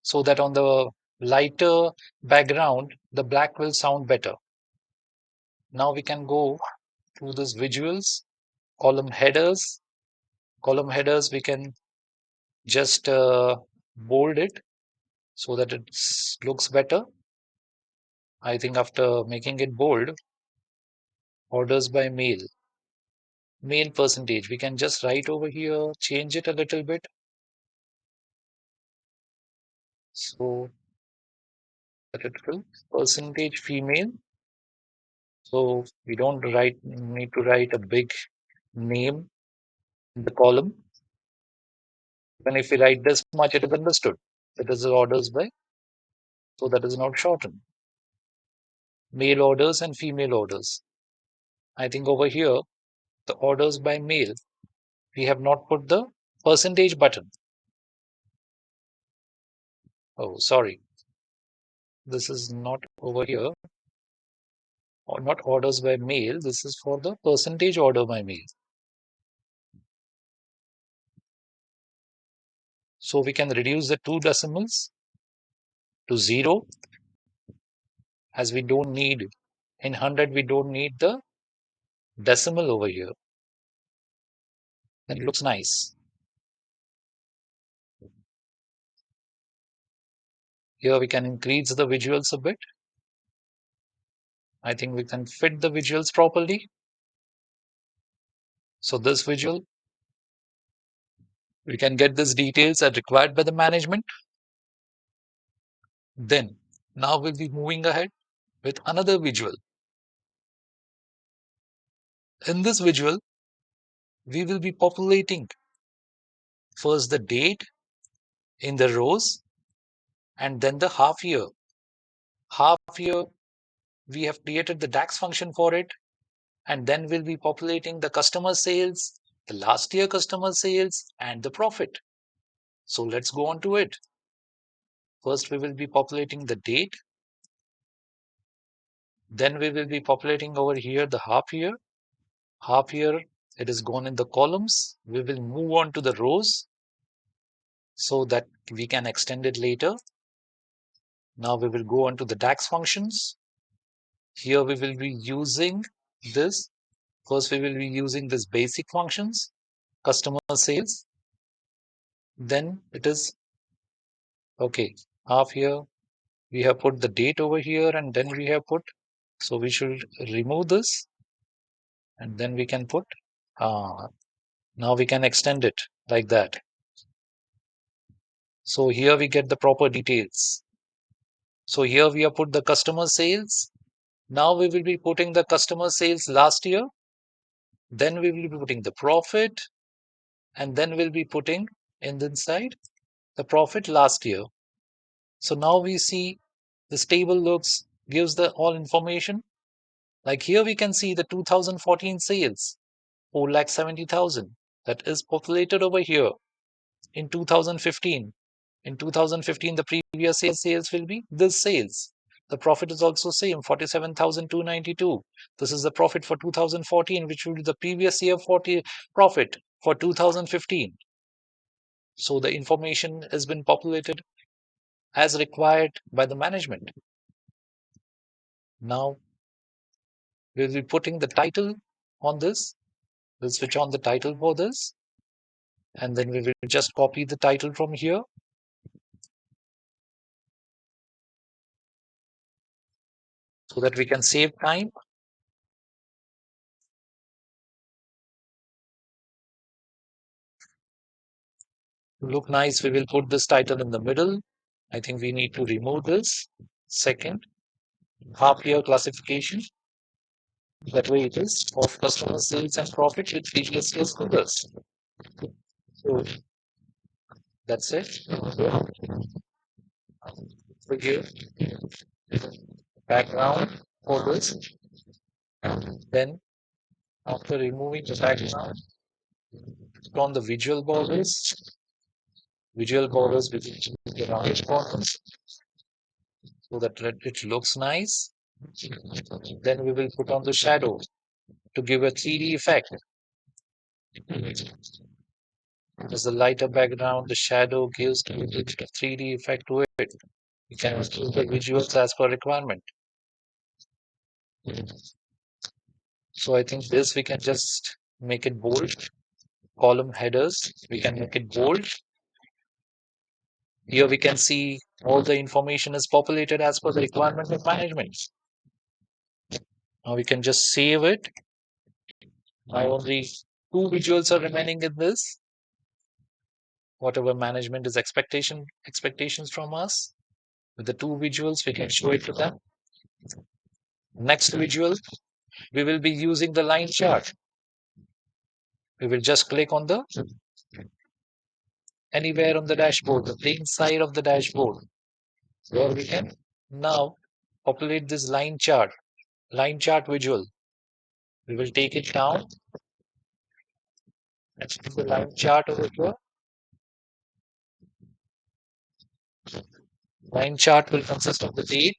so that on the lighter background, the black will sound better. Now we can go to this visuals, column headers. Column headers, we can just bold it so that it looks better. I think after making it bold, orders by male, male percentage, we can just write over here, change it a little bit. So that it will percentage female. So we don't need to write a big name in the column. And if we write this much, it is understood. It is orders by, so that is not shortened. Male orders and female orders. I think over here, the orders by male, we have not put the percentage button. Oh, sorry. This is not over here, or not orders by male. This is for the percentage order by male. So we can reduce the 2 decimals to 0, as we don't need, in 100, we don't need the decimal over here. Then it looks nice. Here we can increase the visuals a bit. I think we can fit the visuals properly. So this visual, we can get these details as required by the management. Then now we'll be moving ahead with another visual. In this visual, we will be populating first the date in the rows and then the half year. Half year, we have created the DAX function for it, and then we'll be populating the customer sales, the last year customer sales, and the profit. So let's go on to it. First, we will be populating the date. Then we will be populating over here the half year. Half year, it is gone in the columns. We will move on to the rows so that we can extend it later. Now we will go on to the DAX functions. Here we will be using this. First, we will be using this basic functions, customer sales. Then it is, okay, half year. We have put the date over here and then we have put, so we should remove this and then we can put, now we can extend it like that. So here we get the proper details. So here we have put the customer sales. Now we will be putting the customer sales last year. Then we will be putting the profit. And then we'll be putting in the inside the profit last year. So now we see this table gives the all information. Like here we can see the 2014 sales, 4,70,000. That is populated over here in 2015. In 2015, the previous sales will be this sales. The profit is also same, 47,292. This is the profit for 2014, which will be the previous year profit for 2015. So the information has been populated as required by the management. Now we'll be putting the title on this. We'll switch on the title for this. And then we will just copy the title from here. So that we can save time. To look nice, we will put this title in the middle. I think we need to remove this. Second, half year classification. That way it is of customer sales and profit with previous year's figures. So that's it. So here, background for this. Then after removing the background, put on the visual borders. Visual borders with the rounded borders so that it looks nice. Then we will put on the shadow to give a 3D effect. As the lighter background, the shadow gives a 3D effect to it. You can use the visuals as per requirement. So I think this we can just make it bold. Column headers, we can make it bold. Here we can see all the information is populated as per the requirement of management. Now we can just save it. Now only two visuals are remaining in this. Whatever management is expectations from us. With the two visuals, we can show it to them. Next visual, we will be using the line chart. We will just click on the anywhere on the dashboard, the plain side of the dashboard, where we can now populate this line chart visual. We will take it down and put the line chart over here. Line chart will consist of the date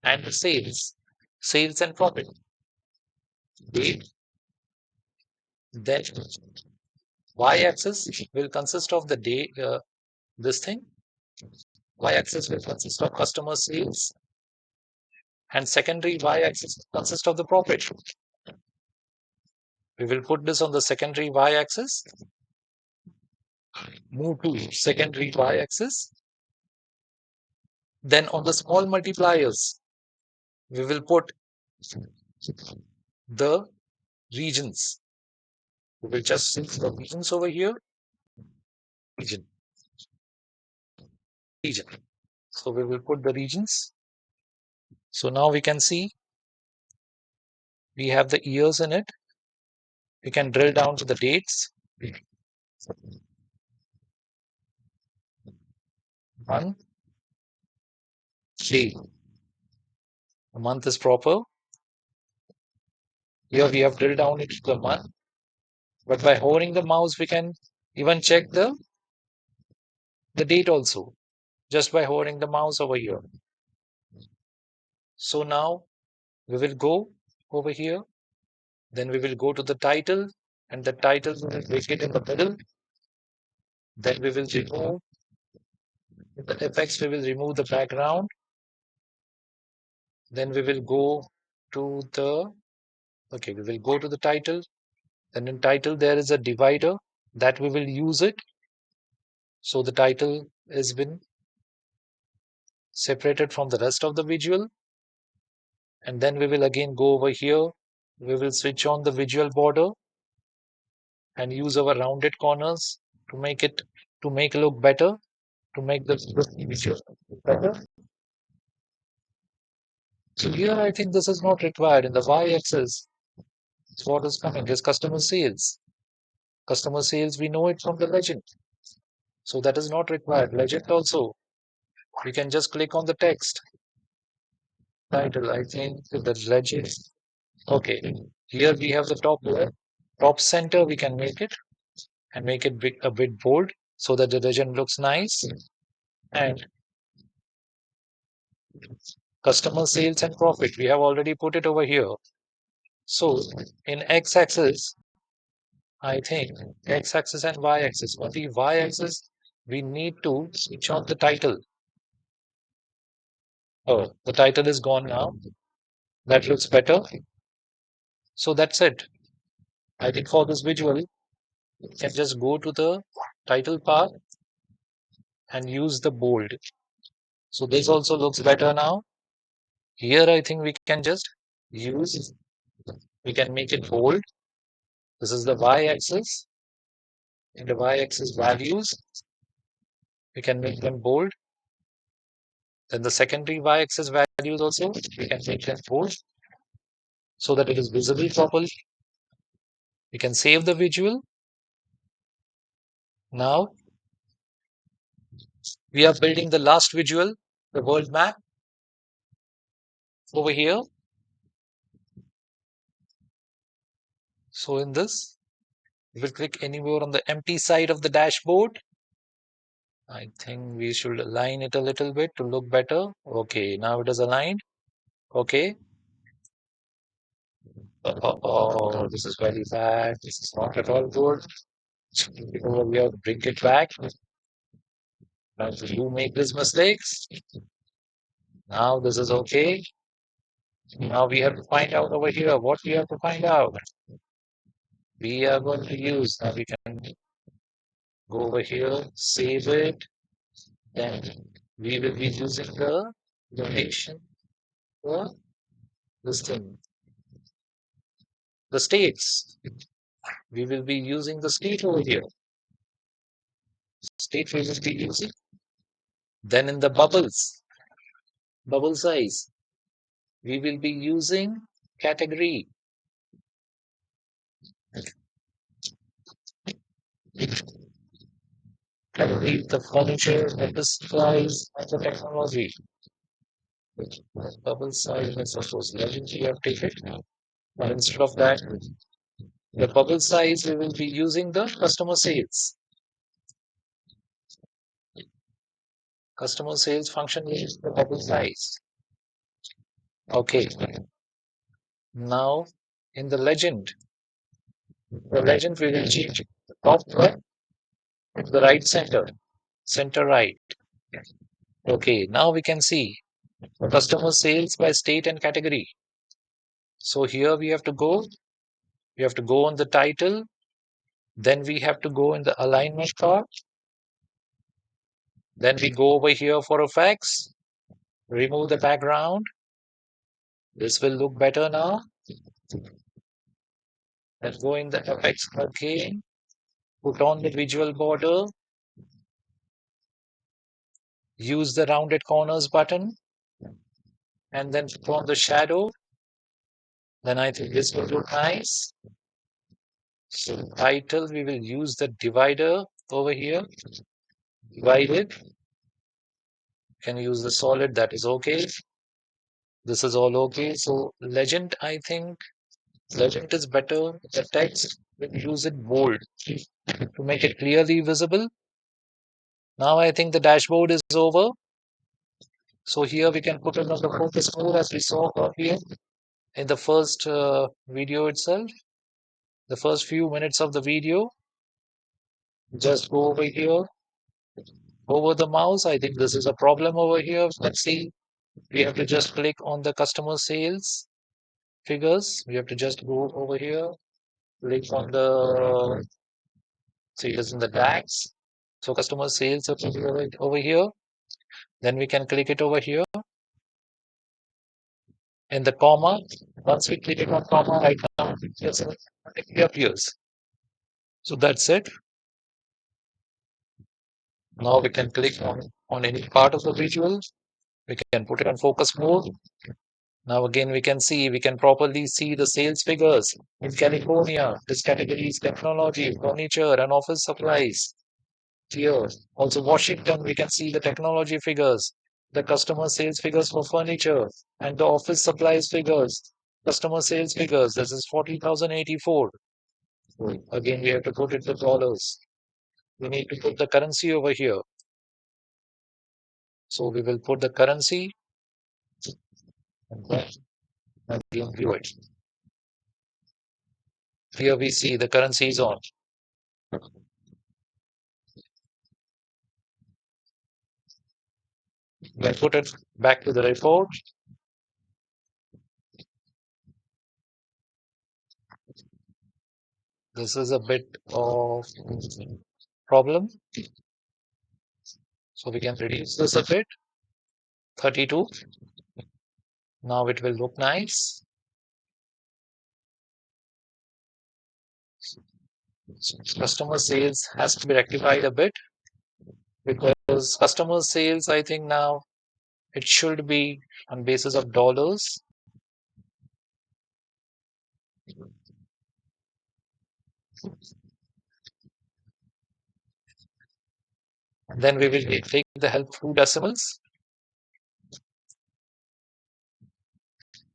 and the sales and profit. Date, then y-axis will consist of the date, this thing. Y-axis will consist of customer sales and secondary y-axis will consist of the profit. We will put this on the secondary y-axis. Move to secondary y-axis. Then on the small multipliers, we will put the regions. We will just see the regions over here. Region. So we will put the regions. So now we can see we have the years in it. We can drill down to the dates. Month, day. The month is proper. Here we have drilled down into the month, but by hovering the mouse, we can even check the date also, just by hovering the mouse over here. So now we will go over here, then we will go to the title, and the title we will make it in the middle. Then we will remove the effects, we will remove the background. Then we will go to the, okay, we will go to the title. Then in title, there is a divider that we will use it. So the title has been separated from the rest of the visual. And then we will again go over here. We will switch on the visual border and use our rounded corners to make it look better, to make the visual look better. So here I think this is not required. In the y-axis, what is coming is customer sales. Customer sales, we know it from the legend. So that is not required. Legend also, we can just click on the text. Title, I think the legend. Okay, here we have the top center, we can make it and make it big, a bit bold so that the legend looks nice. And customer sales and profit, we have already put it over here. So in x-axis, I think x-axis and y-axis. On the y-axis, we need to switch on the title. Oh, the title is gone now. That looks better. So that's it. I think for this visual, you can just go to the title part and use the bold. So this also looks better now. Here I think we can just use, we can make it bold. This is the y-axis. In the y-axis values, we can make them bold. Then the secondary y-axis values also, we can make them bold so that it is visible properly. We can save the visual. Now we are building the last visual, the world map over here. So in this, we will click anywhere on the empty side of the dashboard. I think we should align it a little bit to look better. Okay, now it is aligned. Okay. Oh, this is very bad. This is not at all good. Over here, bring it back. Now you make these mistakes. Now this is okay. Now we have to find out over here what we have to find out. We are going to use, now we can go over here, save it. Then we will be using the donation for this thing. The states. We will be using the state over here. State we will be using. Then in the bubbles, bubble size, we will be using category. Category, the furniture, the supplies, and the technology. Bubble size, let's suppose legend we have taken. But instead of that, the bubble size, we will be using the customer sales. Customer sales function is the bubble size. Okay. Now, in the legend we will change the top left to the right center, center right. Okay, now we can see customer sales by state and category. So here we have to go on the title, then we have to go in the alignment part, then we go over here for effects, remove the background. This will look better now. Let's go in the effects again, put on the visual border, use the rounded corners button, and then put on the shadow. Then I think this will look nice. So title, we will use the divider over here. Divide it. Can use the solid, that is okay. This is all okay. So legend, I think Legend is better. The text, we'll use it bold to make it clearly visible. Now I think the dashboard is over. So here we can put it on the focus mode as we saw earlier in the first video itself. The first few minutes of the video. Just go over here, over the mouse. I think this is a problem over here. Let's see. We have to just click on the customer sales figures. We have to just go over here, click on the see this in the DAX. So customer sales are over here. Then we can click it over here in the comma. Once we click it on comma right now, it appears. So that's it. Now we can click on any part of the visual. We can put it on focus mode. Now again we can properly see the sales figures in California. This category is technology, furniture and office supplies. Here. Also Washington, we can see the technology figures, the customer sales figures for furniture and the office supplies figures. Customer sales figures, this is 40,084. Again, we have to put it to dollars. We need to put the currency over here. So we will put the currency and then again view it. Here we see the currency is on. We'll put it back to the report. This is a bit of problem. So we can reduce this a bit. 32. Now it will look nice. Customer sales has to be rectified a bit because customer sales, I think now it should be on basis of dollars. Then we will take the helpful decimals.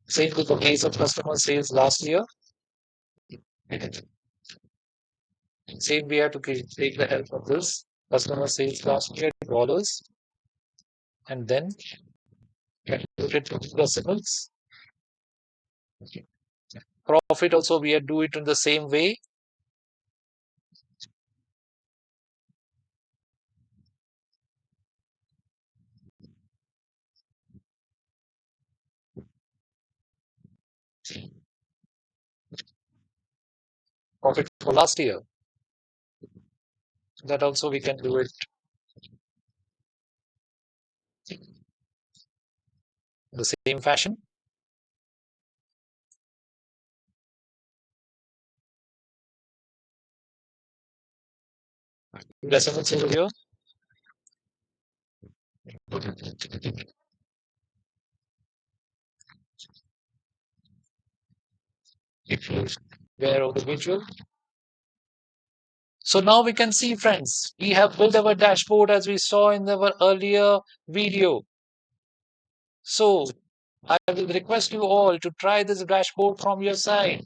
Same with the case of customer sales last year. Same we have to take the help of this customer sales last year dollars and then put it to decimals. Profit also we do it in the same way. Profit for last year. That also we can do it in the same fashion. Decimals over here. If you aware of the visual. So now we can see, friends, we have built our dashboard as we saw in our earlier video. So I will request you all to try this dashboard from your side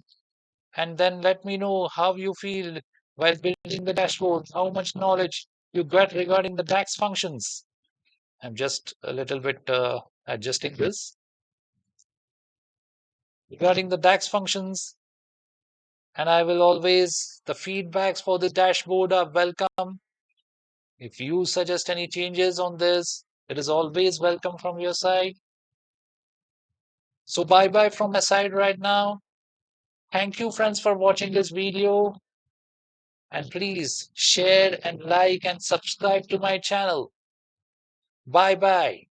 and then let me know how you feel while building the dashboard, how much knowledge you get regarding the DAX functions. I'm just a little bit adjusting this. Regarding the DAX functions, and I will always, the feedbacks for the dashboard are welcome. If you suggest any changes on this, it is always welcome from your side. So bye bye from my side right now. Thank you friends for watching this video. And please share and like and subscribe to my channel. Bye bye.